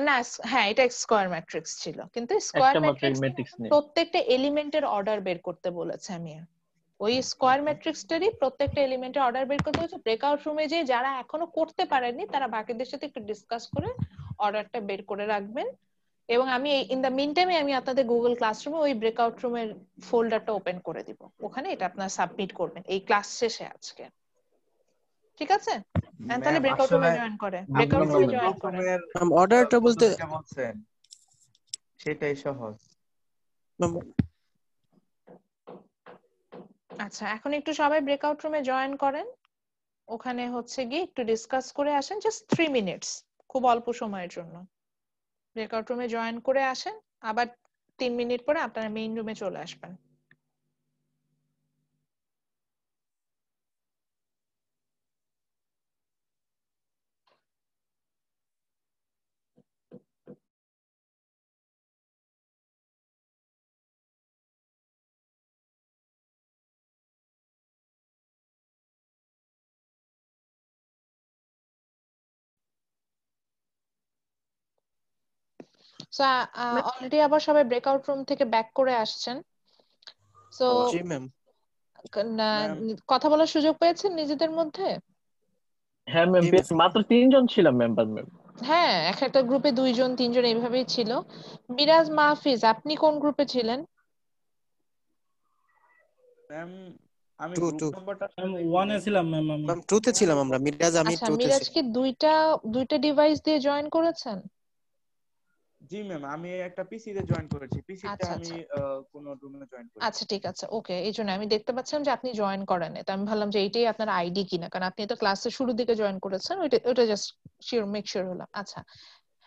না, হ্যাঁ এটা স্কয়ার ম্যাট্রিক্স ছিল, কিন্তু স্কয়ার একটা মাত্র ম্যাট্রিক্স ম্যাট্রিক্স নেই। প্রত্যেকটা এলিমেন্টের অর্ডার বের করতে বলেছে আমি। ওই স্কয়ার ম্যাট্রিক্সটারই প্রত্যেকটা এলিমেন্টের অর্ডার বের করতে হচ্ছে। ব্রেকআউট রুমে যে যারা এখনো করতে পারেননি তারা বাকিদের সাথে একটু ডিসকাস করে অর্ডারটা বের করে রাখবেন। এবং আমি ইন দা মিন টাইমে আমি আপনাদের গুগল ক্লাসরুমে ওই ব্রেকআউট রুমের ফোল্ডারটা ওপেন করে দিব, ওখানে এটা আপনারা সাবমিট করবেন এই ক্লাস শেষে আজকে, ঠিক আছে? তাহলে ম্যাম ব্রেকআউট আসলে রুমে জয়েন করে, আপনি ব্রেকআউট যে রুমে জয়েন করেন। প্রথমের অর্ডারটা বলতে পদ্ধতিটা বলছেন সেটাই সহজ। আচ্ছা, এখন একটু সবাই ব্রেকআউট রুমে জয়েন করেন, ওখানে হচ্ছে গিয়ে একটু ডিসকাস করে আসেন, জাস্ট 3 মিনিটস, খুব অল্প সময়ের জন্য ব্রেকআউট রুমে জয়েন করে আসেন। আবার 3 মিনিট পরে আপনারা মেইন রুমে চলে আসবেন। সো অলরেডি আবার সবাই ব্রেকআউট রুম থেকে ব্যাক করে আসছেন। সো জি ম্যাম। কথা বলার সুযোগ পেয়েছেন নিজেদের মধ্যে? হ্যাঁ ম্যাম, জি ম্যাম। মাত্র 3 জন ছিলাম মেম্বার ম্যাম। হ্যাঁ, একটা গ্রুপে 2 জন 3 জন এইভাবেই ছিল। মিরাজ, মাহফিজ, আপনি কোন গ্রুপে ছিলেন? ম্যাম আমি 2 গ্রুপ 2 নাম্বারটা ম্যাম 1 এ ছিলাম ম্যাম আমি। ম্যাম 2 তে ছিলাম আমরা, মিরাজ আমি আচ্ছা, 2 তে মিরাজ ছিলাম। কি দুইটা ডিভাইস দিয়ে জয়েন করেছেন? জি ম্যাম আমি একটা পিসি তে জয়েন করেছি, পিসিটা আচ্ছা আমি আচ্ছা কোন রুমে জয়েন করি। আচ্ছা, ঠিক আছে, ওকে। এই জন্য আমি দেখতে পাচ্ছিলাম যে আপনি জয়েন করেন নাই, তো আমি ভাবলাম যে এইটাই আপনার আইডি কিনা, কারণ আপনি তো ক্লাসের শুরুর দিকে জয়েন করেছেন, ওইটা জাস্ট মেক শিওর হলাম। আচ্ছা,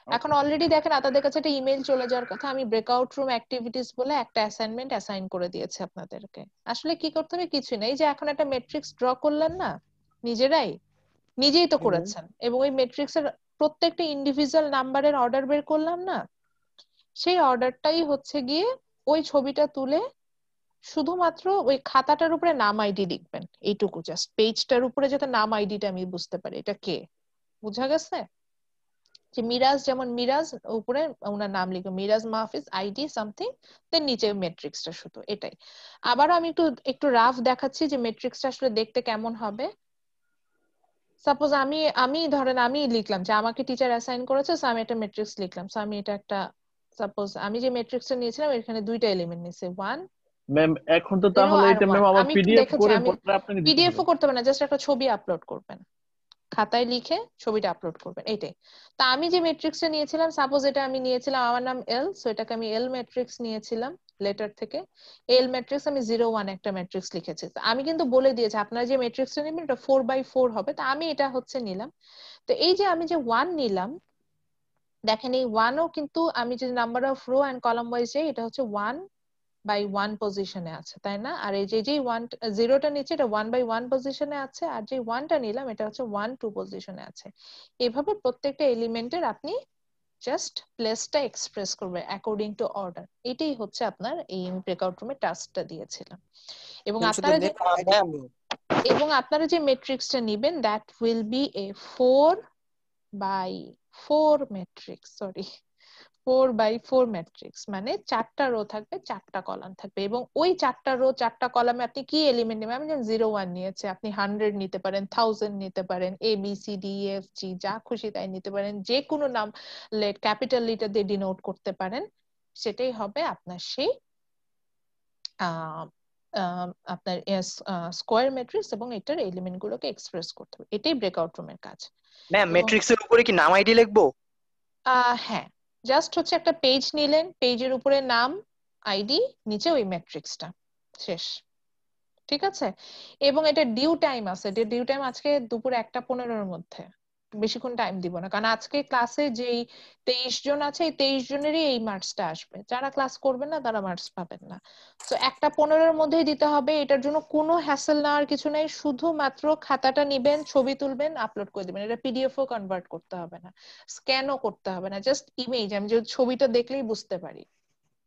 এখন অলরেডি দেখেন আপনাদের কাছে একটা ইমেল চলে যাওয়ার কথা। আমি ব্রেকআউট রুম অ্যাক্টিভিটিস বলে একটা অ্যাসাইনমেন্ট অ্যাসাইন করে দিয়েছি আপনাদেরকে। আসলে কি করতে হবে, কিছু নেই, যে এখন একটা ম্যাট্রিক্স ড্র করলেন না নিজেই তো করেছেন, এবং ওই ম্যাট্রিক্স এর প্রত্যেকটা ইন্ডিভিজুয়াল নাম্বারের অর্ডার বের করলাম না, সেই অর্ডারটাই হচ্ছে গিয়ে ওই ছবিটা তুলে শুধুমাত্র ওই খাতাটার উপরে নাম আইডি লিখবেন, এইটুকু জাস্ট। পেজটার উপরে যাতে নাম আইডিটা আমি বুঝতে পারি এটা কে, বুঝা গেছে? যে মিরাজ, যেমন মিরাজ উপরে ওনার নাম লিখবে, মিরাজ মাহফিজ আইডি সামথিং, দেন নিচে ম্যাট্রিক্সটা, শুধু এটাই। আবার আমি একটু রাফ দেখাচ্ছি যে ম্যাট্রিক্সটা আসলে দেখতে কেমন হবে। সাপোজ আমি ধরেন আমি লিখলাম যে আমাকে টিচার অ্যাসাইন করেছে, সো আমি একটা ম্যাট্রিক্স লিখলাম। সো আমি এটা একটা, সাপোজ আমি যে ম্যাট্রিক্সটা নিয়েছিলাম এখানে দুইটা এলিমেন্ট নিছে, 1 ম্যাম এখন তো 0 তাহলে আর এটা 1। ম্যাম আমার আমি একটু পিডিএফ দেখেছি, করে আমি পরে আপনাকে দিতে পিডিএফ হবে। ও করতে হবে না, জাস্ট একটা ছবি আপলোড করবেন। খাতায় লিখে ছবিটা আপলোড করবেন, এটাই। তা আমি যে ম্যাট্রিক্সটা নিয়েছিলাম, সাপোজ এটা আমি নিয়েছিলাম, আমার নাম এল, সো এটাকে আমি এল ম্যাট্রিক্স নিয়েছিলাম লেটার থেকে। এল ম্যাট্রিক্স আমি 0 1 একটা ম্যাট্রিক্স লিখেছি। আমি কিন্তু বলে দিয়েছি আপনারা যে ম্যাট্রিক্সটা নেবেন এটা 4x4 হবে, তা আমি এটা হচ্ছে নিলাম। তো এই যে আমি যে 1 নিলাম, দেখেন এই 1ও কিন্তু আমি যে number of row and column wise যাই, এটা হচ্ছে 1/1 পজিশনে আছে, তাই না? আর এই যে 0টা নিচে, এটা 1/1 পজিশনে আছে, আর যে 1টা নিলাম এটা হচ্ছে 1 2 পজিশনে আছে। এভাবে প্রত্যেকটা এলিমেন্টের আপনি জাস্ট প্লেসটা এক্সপ্রেস করবে অ্যাকর্ডিং টু অর্ডার। এটাই হচ্ছে আপনার এই ব্রেকআউট রুমে টাস্কটা দিয়েছিলাম। এবং শুধু আপনারা যে নেম আইডি ম্যাট্রিক্সটা নিবেন, that will B A 4x4 matrix, sorry 4x4 matrix, মানে 4টা রো থাকবে, 4টা কলাম থাকবে, এবং ওই 4টা রো 4টা কলামে আপনি কি এলিমেন্ট নেবেন? আমি যেমন 0 1 নিয়েছি, আপনি 100 নিতে পারেন, 1000 নিতে পারেন, ABCDEFG যা খুশি তাই নিতে পারেন, যে কোনো নাম ক্যাপিটাল লেটার দিয়ে ডিনোট করতে পারেন। সেটাই হবে আপনার সেই আপনার স্কোয়ার ম্যাট্রিক্স, এবং এটার এলিমেন্ট গুলোকে এক্সপ্রেস করতে হবে। এটাই ব্রেকআউট রুমের কাজ। ম্যাম ম্যাট্রিক্সের উপরে কি নাম আইডি লিখবো? হ্যাঁ, জাস্ট হচ্ছে একটা পেজ নিলেন, পেজের উপরে নাম, আইডি, নিচে ওই ম্যাট্রিক্সটা, শেষ। ঠিক আছে? এবং এটা ডিউ টাইম আছে, ডিউ টাইম আজকে দুপুর 1টা 15-এর মধ্যে, বেশিক্ষণ টাইম দিব না, কারণ আজকে ক্লাসে যেই 23 জন আছে, এই 23 জনেরই এই মার্কসটা আসবে। যারা ক্লাস করবেন না তারা মার্কস পাবেন না। তো 1টা 15-এর মধ্যেই দিতে হবে। এটার জন্য কোনো হ্যাসেল নেওয়ার কিছু নেই, শুধুমাত্র খাতাটা নিবেন, ছবি তুলবেন, আপলোড করে দিবেন। এটা পিডিএফও কনভার্ট করতে হবে না, স্ক্যানও করতে হবে না, জাস্ট ইমেজ, আমি যে ছবিটা দেখলেই বুঝতে পারি।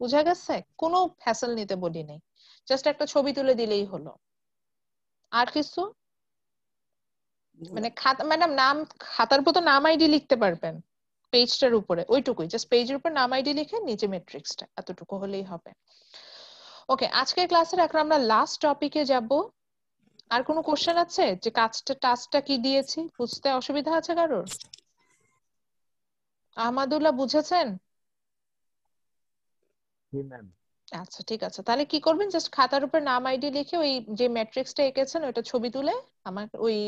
বুঝা গেছে? কোনো হ্যাসেল নিতে বলি নেই, জাস্ট একটা ছবি তুলে দিলেই হলো। আর কিছু মানে খাতা, ম্যাডাম নাম, খাতার উপর তো নাম আইডি লিখতে পারবেন, পেজটার উপরে ওইটুকুই, জাস্ট পেজের উপর নাম আইডি লিখে নিচে ম্যাট্রিক্সটা, এতটুকু হলেই হবে। ওকে, আজকের ক্লাসের এখন আমরা লাস্ট টপিকে যাব। আর কোনো কোশ্চেন আছে যে টাস্কটা কি দিয়েছি, বুঝতে অসুবিধা আছে কারোর? আহমাদুল্লাহ বুঝেছেন? জি ম্যাম। আচ্ছা ঠিক আছে, তাহলে কি করবেন, জাস্ট খাতার উপর নাম আইডি লিখে ওই যে ম্যাট্রিক্সটা এঁকেছেন ওটা ছবি তুলে আমার ওই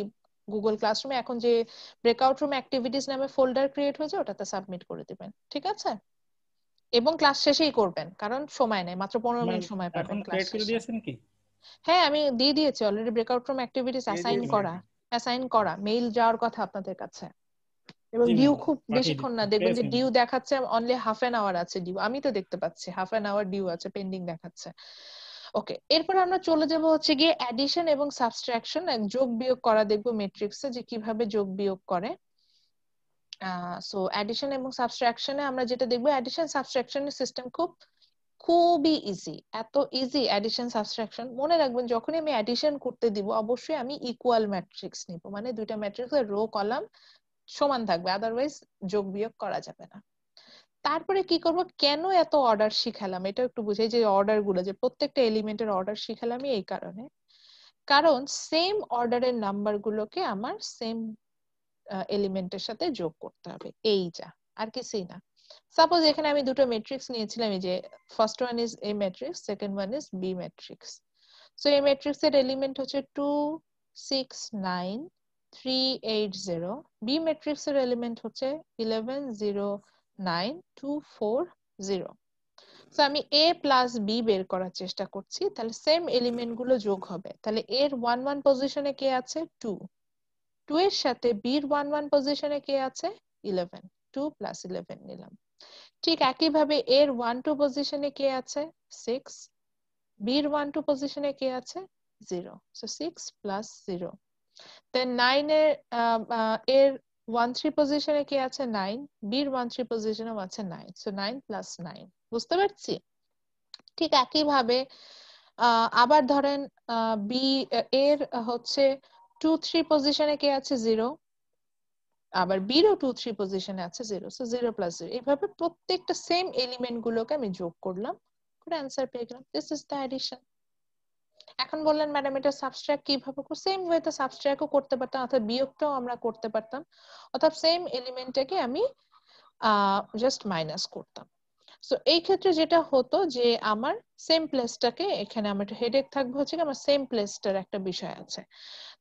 গুগল ক্লাসরুমে এখন যে ব্রেকআউট রুম অ্যাক্টিভিটিস নামে ফোল্ডার ক্রিয়েট হয়েছে ওটাতে সাবমিট করে দিবেন, ঠিক আছে? এবং ক্লাস শেষেই করবেন, কারণ সময় নেই, মাত্র 15 ম্যাম মিনিট সময় পাবেন এখন ক্লাস ক্রিয়েট করে শেষে। দিয়েছেন কি? হ্যাঁ, আমি দিয়ে দিয়েছি already, breakout room activities assign করা, মেইল যাওয়ার কথা আপনাদের কাছে। এবং জি ডিউ ম্যাম খুব পাঠিয়ে বেশিক্ষণ না, দেখবেন যে পেয়েছেন। ডিউ দেখাচ্ছে অনলি হাফ অ্যান আওয়ার আছে ডিউ, আমি তো দেখতে পাচ্ছি হাফ অ্যান আওয়ার ডিউ আছে, পেন্ডিং দেখাচ্ছে। ওকে, এরপর আমরা চলে যাব হচ্ছে গিয়ে অ্যাডিশন এবং সাবট্রাকশন, যোগ বিয়োগ করা দেখবো ম্যাট্রিক্সে যে কিভাবে যোগ বিয়োগ করে। সো অ্যাডিশন এবং সাবট্রাকশনে আমরা যেটা দেখবো, অ্যাডিশন সাবট্রাকশনের সিস্টেম খুবই ইজি, এত ইজি অ্যাডিশন সাবট্রাকশন। মনে রাখবেন যখনই আমি অ্যাডিশন করতে দিব অবশ্যই আমি ইকুয়াল ম্যাট্রিক্স নিব, মানে দুইটা ম্যাট্রিক্সের রো কলাম সমান থাকবে, আদারওয়াইজ যোগ বিয়োগ করা যাবে না। তারপরে কি করব, কেন এত অর্ডার শিখালাম এটা একটু বুঝাই, যে অর্ডার গুলো, যে প্রত্যেকটা এলিমেন্টের অর্ডার শিখালামই এই কারণে, কারণ সেম অর্ডারের নাম্বার গুলোকে আমার সেম এলিমেন্টের সাথে যোগ করতে হবে, এই যা, আর কিছুই না। সাপোজ এখানে আমি দুটো ম্যাট্রিক্স নিয়েছিলাম, এই যে first one is A matrix, second one is B matrix. So এই ম্যাট্রিক্সের এলিমেন্ট হচ্ছে 2 6 9 3 8 0, বি ম্যাট্রিক্সের এলিমেন্ট হচ্ছে 11 0 9 2 4 0। তো আমি এ প্লাস বি বের করার চেষ্টা করছি, তাহলে সেম এলিমেন্ট গুলো যোগ হবে। তাহলে এর 1 1 পজিশনে কে আছে? 2। 2 এর সাথে বির 1 1 পজিশনে কে আছে? 11। 2 প্লাস 11 নিলাম। ঠিক একইভাবে এর 1 2 পজিশনে কে আছে? 6। বির 1 2 পজিশনে কে আছে? 0। So 6 plus 0। দেন 9 এর 1 3 পজিশনে কে আছে? 9। বির 1 3 পজিশনেও আছে 9। So 9 plus 9। বুঝতে পারছি? ঠিক একইভাবে আবার ধরেন বি এর হচ্ছে 2 3 পজিশনে কে আছে? 0। আবার বিরও 2 3 পজিশনে আছে 0। So 0 plus 0। এইভাবে প্রত্যেকটা সেম এলিমেন্ট গুলোকে আমি যোগ করলাম, করে অ্যান্সার পেয়ে গেলাম। This is the addition. এখন বললেন ম্যাডাম এটা সাবট্রাক্ট কিভাবে করব? সেম ওয়েতে সাবট্রাক্টও করতে পারতাম, অর্থাৎ বিয়োগটাও আমরা করতে পারতাম, অর্থাৎ সেম এলিমেন্টটাকে আমি জাস্ট মাইনাস করতাম। সো এই ক্ষেত্রে যেটা হতো যে আমার সেম প্লেসটাকে এখানে আমার একটা হেডেক থাকবে হচ্ছে কি আমার সেম প্লেসটার একটা বিষয় আছে।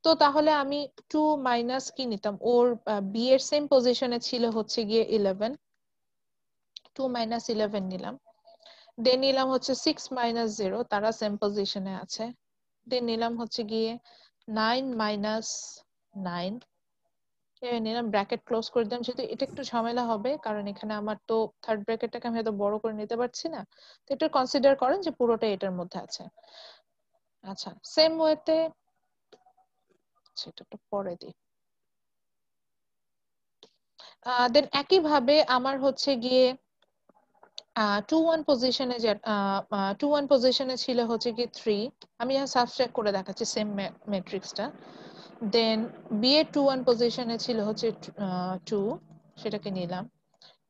তো তাহলে আমি 2 মাইনাস কি নিতাম, ওর বি এর সেম পজিশনে ছিল হচ্ছে গিয়ে 11, 2 মাইনাস 11 নিলাম। দেন নিলাম হচ্ছে 6 মাইনাস 0, তারা সেম পজিশনে আছে। দেন নিলাম হচ্ছে গিয়ে 9 মাইনাস 9, নিলাম, ব্র্যাকেট ক্লোজ করে দিলাম। যেহেতু এটা একটু ঝামেলা হবে কারণ এখানে আমার তো থার্ড ব্র্যাকেটটাকে আমি হয়তো বড় করে নিতে পারছি না, তো এটা কনসিডার করেন যে পুরোটা এটার মধ্যে আছে। আচ্ছা, সেম ওয়েতে সেটা একটু পরে দিই। দেন একইভাবে আমার হচ্ছে গিয়ে 2-1 পজিশনে যে 2-1 পজিশনে ছিল হচ্ছে কি 3, আমি সাবট্রাক্ট করে দেখাচ্ছি সেম ম্যাট্রিক্সটা। দেন বি এর 2-1 পজিশনে ছিল হচ্ছে 2, সেটাকে নিলাম।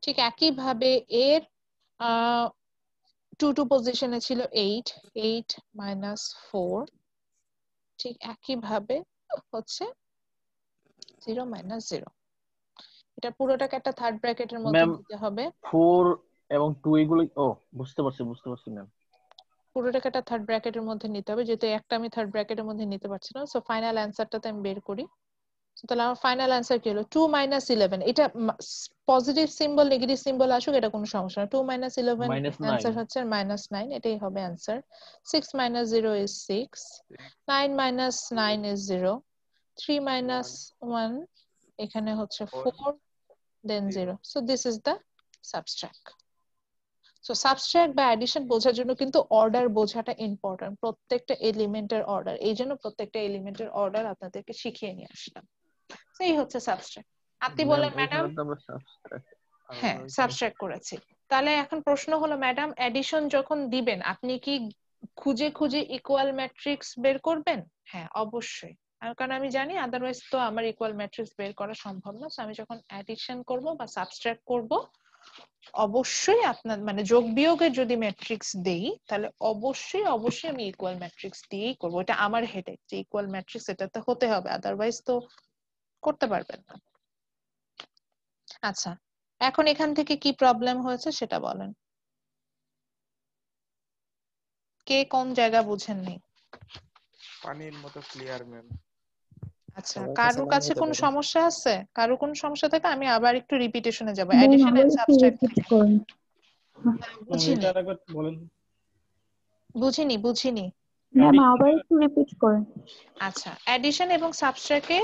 ঠিক একইভাবে এর 2-2 পজিশনে ছিল 8, 8 মাইনাস 4, ঠিক একইভাবে হচ্ছে 0 মাইনাস 0। এটা পুরোটাকে একটা থার্ড ব্র্যাকেটের মধ্যে ম্যাম নিতে হবে। 4 এবং 2 এগুলো বুঝতে পারছি ম্যাম। পুরোটাকে একটা থার্ড ব্র্যাকেটের মধ্যে নিতে হবে, যেহেতু একটা আমি থার্ড ব্র্যাকেটের মধ্যে নিতে পারছি না। সো ফাইনাল অ্যান্সারটাতে আমি বের করি। তাহলে আমার ফাইনাল অ্যান্সার কি হলো 2 মাইনাস 11। এটা পজিটিভ সিম্বল নেগেটিভ সিম্বল আসুক এটা কোনো সমস্যা না। 2 মাইনাস 11 অ্যান্সার -9 হচ্ছে মাইনাস 9, এটাই হবে answer. 6 minus 0 is 6, 9 minus 9 is 0, 3 minus 1 এখানে হচ্ছে 4, দেন 0। So this is the subtract. So subtract বা অ্যাডিশন বোঝার জন্য কিন্তু অর্ডার বোঝাটা ইম্পর্টেন্ট, প্রত্যেকটা এলিমেন্টের অর্ডার। এই জন্য প্রত্যেকটা এলিমেন্টের অর্ডার আপনাদেরকে শিখিয়ে নিয়ে আসলাম। সেই হচ্ছে সাবট্রাক্ট। আপনি ম্যাম বলেন ম্যাডাম। এখানে তো আমরা সাবট্রাক্ট হ্যাঁ, সাবট্রাক্ট করেছি। তাহলে এখন প্রশ্ন হলো ম্যাডাম, অ্যাডিশন যখন দিবেন আপনি কি খুঁজে খুঁজে ইকুয়াল ম্যাট্রিক্স বের করবেন? হ্যাঁ অবশ্যই, কারণ আমি জানি আদারওয়াইজ তো আমার ইকুয়াল ম্যাট্রিক্স বের করা সম্ভব না। আমি যখন অ্যাডিশন করব বা সাবট্রাক্ট করব অবশ্যই আপনার মানে যোগ বিয়োগের যদি ম্যাট্রিক্স দেই তাহলে অবশ্যই আমি ইকুয়াল ম্যাট্রিক্স দিয়েই করব। এটা আমার হেডেক যে ইকুয়াল ম্যাট্রিক্স এটাতে হতে হবে, আদারওয়াইজ তো করতে পারবেন না। আচ্ছা, এখন এখান থেকে কি প্রবলেম হয়েছে সেটা বলেন। কে কোন জায়গা বুঝেননি? পানির মতো ক্লিয়ার ম্যাম। আচ্ছা, সবার কাছে কারোর নাও কাছে হতে কোনো পারে। সমস্যা আছে? কারোর কোনো সমস্যা থাকে আমি আবার একটু রিপিটেশনে যাব। ম্যাম অ্যাডিশন আবার এন্ড একটু সাবট্রাক্ট রিপিট থেকে। করুন। বুঝিনি এটা একবার বলেন। বুঝিনি। ম্যাম আবার একটু রিপিট করুন। আচ্ছা, অ্যাডিশন এবং সাবট্রাক্টে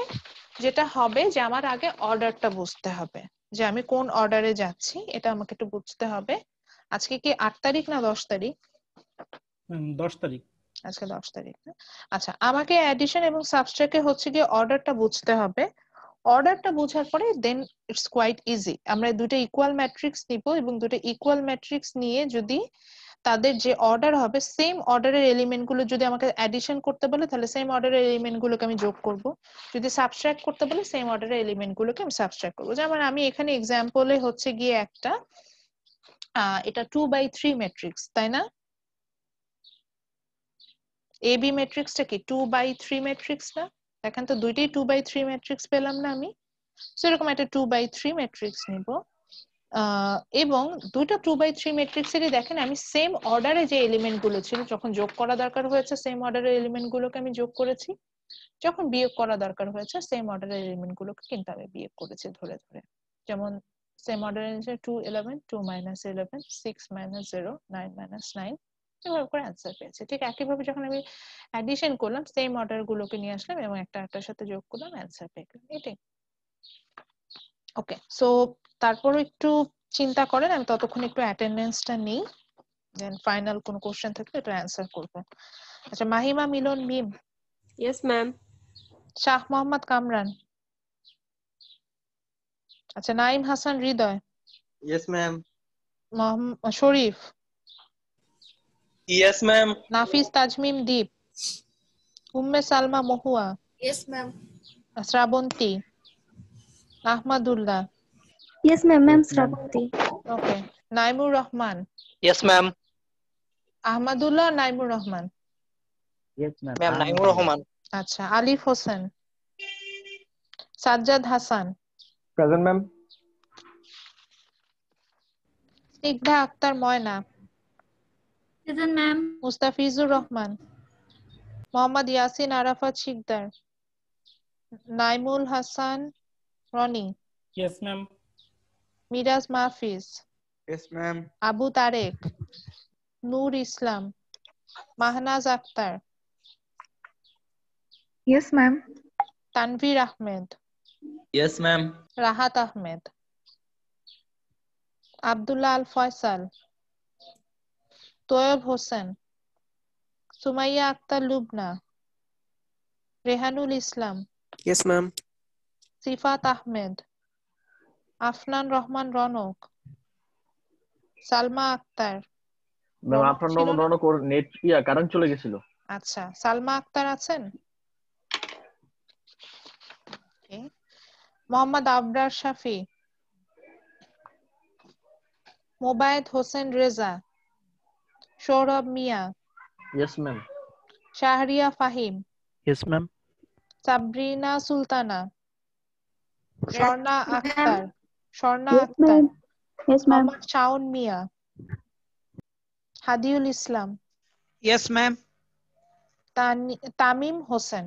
যেটা হবে যে আমার আগে অর্ডারটা বুঝতে হবে, যে আমি কোন অর্ডারে যাচ্ছি এটা আমাকে একটু বুঝতে হবে। আজকে কি 8 তারিখ না 10 তারিখ? 10 তারিখ। আজকে 10 তারিখ না? আচ্ছা, আমাকে অ্যাডিশন এবং সাবট্রাক্টে হচ্ছে গিয়ে অর্ডারটা বুঝতে হবে। অর্ডারটা বোঝার পরে দেন ইটস কোয়াইট ইজি। আমরা দুটো ইকুয়াল ম্যাট্রিক্স নিব এবং দুটো ইকুয়াল ম্যাট্রিক্স নিয়ে যদি তাদের যে অর্ডার হবে সেম অর্ডারের এলিমেন্ট গুলো যদি আমাকে অ্যাডিশন করতে বলে তাহলে সেম অর্ডারের এলিমেন্ট গুলোকে আমি যোগ করব, যদি সাবট্রাক্ট করতে বলে সেম অর্ডারের এলিমেন্ট গুলোকে আমি সাবট্রাক্ট করব। যেমন আমি এখানে এক্সাম্পলে হচ্ছে গিয়ে একটা এটা 2/3 ম্যাট্রিক্স, তাই না? এ বি ম্যাট্রিক্সটা কি 2/3 ম্যাট্রিক্স না? এখন তো দুইটাই 2/3 ম্যাট্রিক্স পেলাম না আমি? সেরকম একটা 2/3 ম্যাট্রিক্স নিব এবং দুইটা 2/3 ম্যাট্রিক্সেরই দেখেন আমি সেম অর্ডারে যে এলিমেন্ট গুলো ছিল যখন যোগ করা দরকার হয়েছে সেম অর্ডারের এলিমেন্ট গুলোকে আমি যোগ করেছি, যখন বিয়োগ করা দরকার হয়েছে সেম অর্ডারের এলিমেন্ট গুলোকে কিন্তু আমি বিয়োগ করেছি ধরে ধরে। যেমন সেম অর্ডারে 2 11, 2 মাইনাস 11, 6 মাইনাস 0, 9 মাইনাস 9, এভাবে করে অ্যান্সার পেয়েছি। ঠিক একইভাবে যখন আমি অ্যাডিশন করলাম সেম অর্ডার গুলোকে নিয়ে আসলাম এবং একটা একটার সাথে যোগ করলাম, অ্যান্সার পেয়ে গেলাম। এটাই। ওকে, সো তারপরও একটু চিন্তা করেন, আমি ততক্ষণ একটু অ্যাটেন্ডেন্সটা নেই, দেন ফাইনাল কোনো কোশ্চেন থাকলে এটা অ্যান্সার করব। আচ্ছা, মাহিমা মিলন মিম। Yes, ma'am. শাহ মোহাম্মদ কামরান। আচ্ছা, নাইম হাসান হৃদয়। Yes, ma'am. শরীফ। Yes, ma'am. নাফিস তাজমিম দীপ। উম্মে সালমা মহুয়া। Yes, ma'am. Srabanti. Ahmadullah. Yes, ma'am. Ma'am Shravanti. ওকে, Naimur Rahman. Yes, ma'am. Ahmadullah, Naimur Rahman. Yes, ma'am. Ma'am, Naimur Rahman. আচ্ছা, Alif Hossain. Sajjad Hasan. Present, ma'am. Snigdha Akter Moyna, Present, ma'am. Mustafizur Rahman, Mohammad Yasin Arafat Sikder, Naimul Hasan Roni, yes ma'am. Miraj Mahfiz, Yes, ma'am. Abu Tarek, Nur Islam, Mahnaz Akter, Yes, ma'am. Tanvir Ahmed, Yes, ma'am. Rahat Ahmed, Abdullah Al Faisal, Toyeb Hossain, Sumaiya Akter Lubna, Rehanul Islam, Yes, ma'am. Sifat Ahmed, Afnan Rahman Ronok, Salma Akter. Ma'am Ronok আপনার ছিল না? রনক ওর নেট কারেন্ট চলে গেছিল। আচ্ছা, সালমা আক্তার আছেন? Okay. Mohammad Abrar Shafi, Mobayed Hossain Reza, Sourav Mia, yes ma'am. Shahriar Fahim, Yes, ma'am. Sabrina Sultana, Swarna Akter, Swarna Yes, Akter, ma'am. Yes, ma'am. Mohammad Shaon Mia, Hadiul Islam, yes ma'am. Tamim Hossain.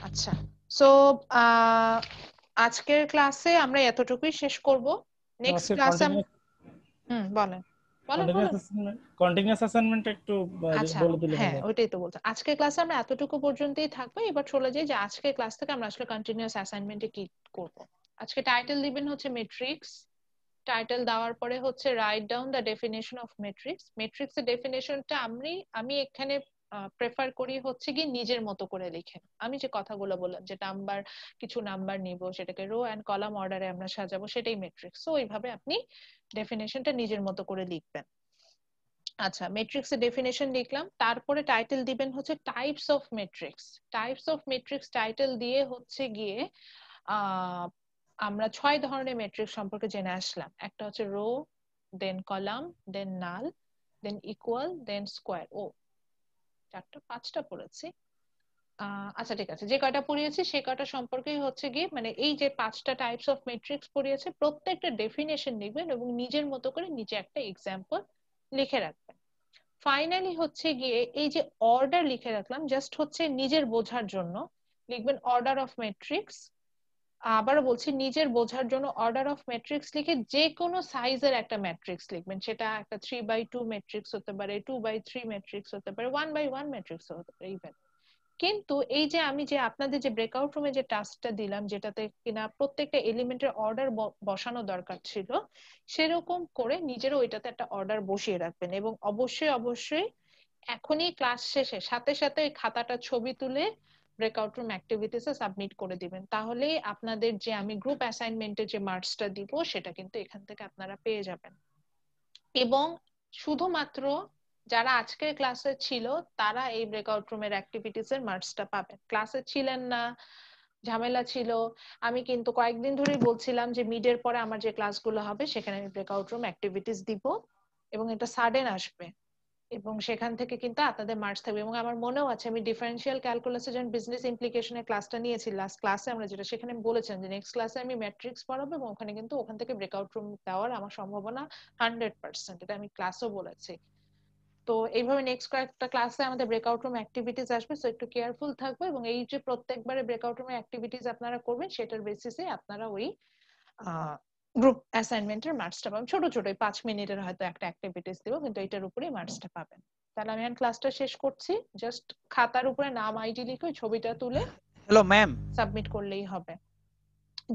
আচ্ছা, সো আজকের ক্লাসে আমরা এতটুকুই শেষ করব। নেক্সট ক্লাসে বলেন বলেন বলেন। কন্টিনিউয়াস অ্যাসাইনমেন্ট একটু আচ্ছা, বলে দিলে হ্যাঁ ভালো। ওইটাই তো বলতে। আজকের ক্লাসে আমরা এতটুকু পর্যন্তই থাকবো। এবার চলে যাই যে আজকের ক্লাস থেকে আমরা আসলে কন্টিনিউয়াস অ্যাসাইনমেন্টে কি করব। আজকে টাইটেল দিবেন হচ্ছে ম্যাট্রিক্স। টাইটেল দেওয়ার পরে হচ্ছে write down the definition of matrix. Matrix এর ডেফিনেশনটা আমি এখানে প্রেফার করি হচ্ছে কি নিজের মতো করে লিখেন। আমি যে কথাগুলো বললাম যে কিছু নাম্বার নিব, সেটাকে রো এন্ড কলাম অর্ডারে আমরা সাজাবো, সেটাই ম্যাট্রিক্স। সো এইভাবে আপনি ডেফিনেশনটা নিজের মতো করে লিখবেন। আচ্ছা, ম্যাট্রিক্সের ডেফিনেশন লিখলাম, তারপরে টাইটেল দিবেন হচ্ছে types of matrix. Types of matrix title দিয়ে হচ্ছে গিয়ে আমরা 6 ধরনের ম্যাট্রিক্স সম্পর্কে জেনে আসলাম। একটা হচ্ছে রো, দেন কলাম, দেন নাল, দেন ইকুয়াল, দেন স্কোয়ার। ও 5টা পড়েছি। আচ্ছা ঠিক আছে, যে কয়টা পড়িয়েছি সে কয়টা সম্পর্কেই হচ্ছে গিয়ে মানে এই যে 5টা টাইপস অফ ম্যাট্রিক্স পড়িয়েছে প্রত্যেকটা ডেফিনেশন লিখবেন এবং নিজের মতো করে নিচে একটা এক্সাম্পল লিখে রাখবেন। ফাইনালি হচ্ছে গিয়ে এই যে অর্ডার লিখে রাখলাম জাস্ট হচ্ছে নিজের বোঝার জন্য লিখবেন অর্ডার অফ ম্যাট্রিক্স। আবারও বলছি, নিজের বোঝার জন্য অর্ডার অফ ম্যাট্রিক্স লিখে যে কোনো সাইজের একটা ম্যাট্রিক্স লিখবেন। সেটা একটা 3/2 ম্যাট্রিক্স হতে পারে, 2/3 ম্যাট্রিক্স হতে পারে, 1/1 ম্যাট্রিক্স হতে পারে ইভেন। কিন্তু এই যে আমি যে আপনাদের যে ব্রেকআউট রুমে যে টাস্কটা দিলাম, যেটাতে কিনা প্রত্যেকটা এলিমেন্টের অর্ডার বসানো দরকার ছিল, সেরকম করে নিজেরও ওইটাতে একটা অর্ডার বসিয়ে রাখবেন। এবং অবশ্যই অবশ্যই এখনই ক্লাস শেষে সাথে সাথে ওই খাতাটা ছবি তুলে ব্রেকআউট রুম অ্যাক্টিভিটিসে সাবমিট করে দিবেন। তাহলে আপনাদের যে আমি গ্রুপ অ্যাসাইনমেন্টে যে মার্কসটা দিব সেটা কিন্তু এখান থেকে আপনারা পেয়ে যাবেন। এবং শুধুমাত্র যারা আজকের ক্লাসে ছিল তারা এই ব্রেকআউট রুমের অ্যাক্টিভিটিস এর মার্কসটা পাবেন। ক্লাসে ছিলেন না, ঝামেলা ছিল, আমি কিন্তু কয়েকদিন ধরেই বলছিলাম যে মিডের পরে আমার যে ক্লাসগুলো হবে সেখানে আমি ব্রেকআউট রুম অ্যাক্টিভিটিস দিব এবং এটা সাডেন আসবে এবং সেখান থেকে কিন্তু আপনাদের মার্কস থাকবে। এবং আমার মনেও আছে আমি ডিফারেন্সিয়াল ক্যালকুলাসে যখন বিজনেস ইমপ্লিকেশনের ক্লাসটা নিয়েছি লাস্ট ক্লাসে আমরা যেটা, সেখানে বলেছেন যে নেক্সট ক্লাসে আমি ম্যাট্রিক্স পড়াবো এবং ওখানে কিন্তু ওখান থেকে ব্রেকআউট রুম দেওয়ার আমার সম্ভাবনা 100%, এটা আমি ক্লাসও বলেছি। তো এইভাবে নেক্সট কয়েকটা ক্লাসে আমাদের ব্রেকআউট রুম অ্যাক্টিভিটিস আসবে, সো একটু কেয়ারফুল থাকবো। এবং এই যে প্রত্যেকবারে ব্রেকআউট রুমের অ্যাক্টিভিটিস আপনারা করবেন সেটার বেসিসে আপনারা ওই গ্রুপ অ্যাসাইনমেন্টের মার্কসটা পাবেন। ছোট ছোট 5 মিনিটের হয়তো একটা অ্যাক্টিভিটিস দিব, কিন্তু এটার উপরেই মার্কসটা পাবেন। তাহলে আমি এখন ক্লাসটা শেষ করছি। জাস্ট খাতার উপরে নাম আইডি লিখে ওই ছবিটা তুলে হ্যালো ম্যাম। সাবমিট করলেই হবে।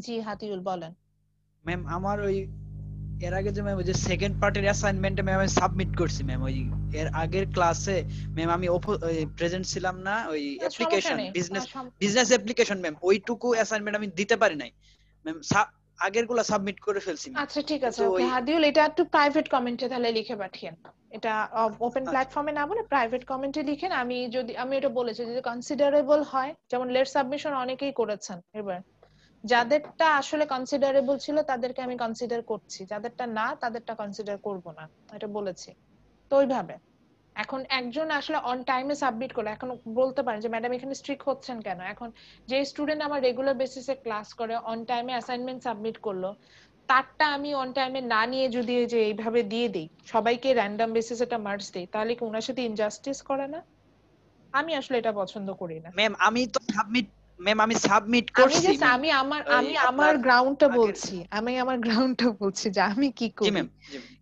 জি হাতিউল বলেন। ম্যাম আমার ওই এর আগে যে ম্যাম ওই যে সেকেন্ড পার্টের অ্যাসাইনমেন্টে ম্যাম আমি সাবমিট করছি ম্যাম। ওই এর আগের ক্লাসে ম্যাম আমি প্রেজেন্ট ছিলাম না, ওই অ্যাপ্লিকেশন বিজনেস অ্যাপ্লিকেশন ম্যাম ওইটুকু অ্যাসাইনমেন্ট আমি দিতে পারি নাই ম্যাম। আগেরগুলো সাবমিট করে ফেলছি। আচ্ছা ঠিক আছে, ওকে হাদিউল, এটা একটু প্রাইভেট কমেন্টে তাহলে লিখে পাঠিয়েন। এটা ওপেন প্ল্যাটফর্মে না বলে প্রাইভেট কমেন্টে লিখেন। আমি এটা বলেছি যদি কনসিডারেবল হয়, যেমন লেট সাবমিশন অনেকেই করেছেন, এবার যাদেরটা আসলে কনসিডারেবল ছিল তাদেরকে আমি কনসিডার করছি, যাদেরটা না তাদেরটা কনসিডার করব না, এটা বলেছি। তো ওইভাবে এখন একজন আসলে অন টাইমে সাবমিট করলো, এখন বলতে পারেন যে ম্যাডাম এখানে স্ট্রিক্ট হচ্ছেন কেন। এখন যে স্টুডেন্ট আমার রেগুলার বেসিসে ক্লাস করে অন টাইমে অ্যাসাইনমেন্ট সাবমিট করলো, তারটা আমি অন টাইমে না নিয়ে যদি এই যে এইভাবে দিয়ে দেই, সবাইকে র্যান্ডম বেসিস একটা মার্কস দেই, তাহলে কি ওনার সাথে ইনজাস্টিস করে না? আমি আসলে এটা পছন্দ করি না। ম্যাম আমি তো সাবমিট আমি সাবমিট আমি করছি জাস্ট ম্যাম। আমি আমার গ্রাউন্ডটা বলছি, যে আমি কি জি করি ম্যাম,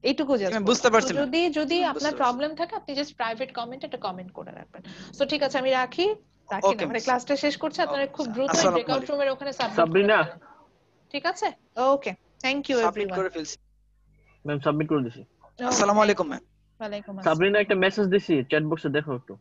এইটুকু জাস্ট বুঝতে পারছি ম্যাম। যদি বুঝতে আপনার পারছি। প্রবলেম থাকে আপনি জাস্ট প্রাইভেট কমেন্টে একটা কমেন্ট করে রাখবেন। সো ঠিক আছে, আমি রাখি না, ওকে মানে ক্লাসটা শেষ করছি, আপনারা খুব দ্রুত আসসালামু ব্রেকআউট আলাইকুম। রুমের ওখানে সাবমিট করে সাবরিনা ফেলেন। ঠিক আছে, ওকে, থ্যাংক ইউ সাবমিট এভরিওয়ান। করে ফেলছি। ম্যাম সাবমিট করে দিছি। আসসালামু আলাইকুম ম্যাম। ওয়ালাইকুম আসসালাম। সাবরিনা একটা মেসেজ দিছি চ্যাট বক্সে, দেখো একটু।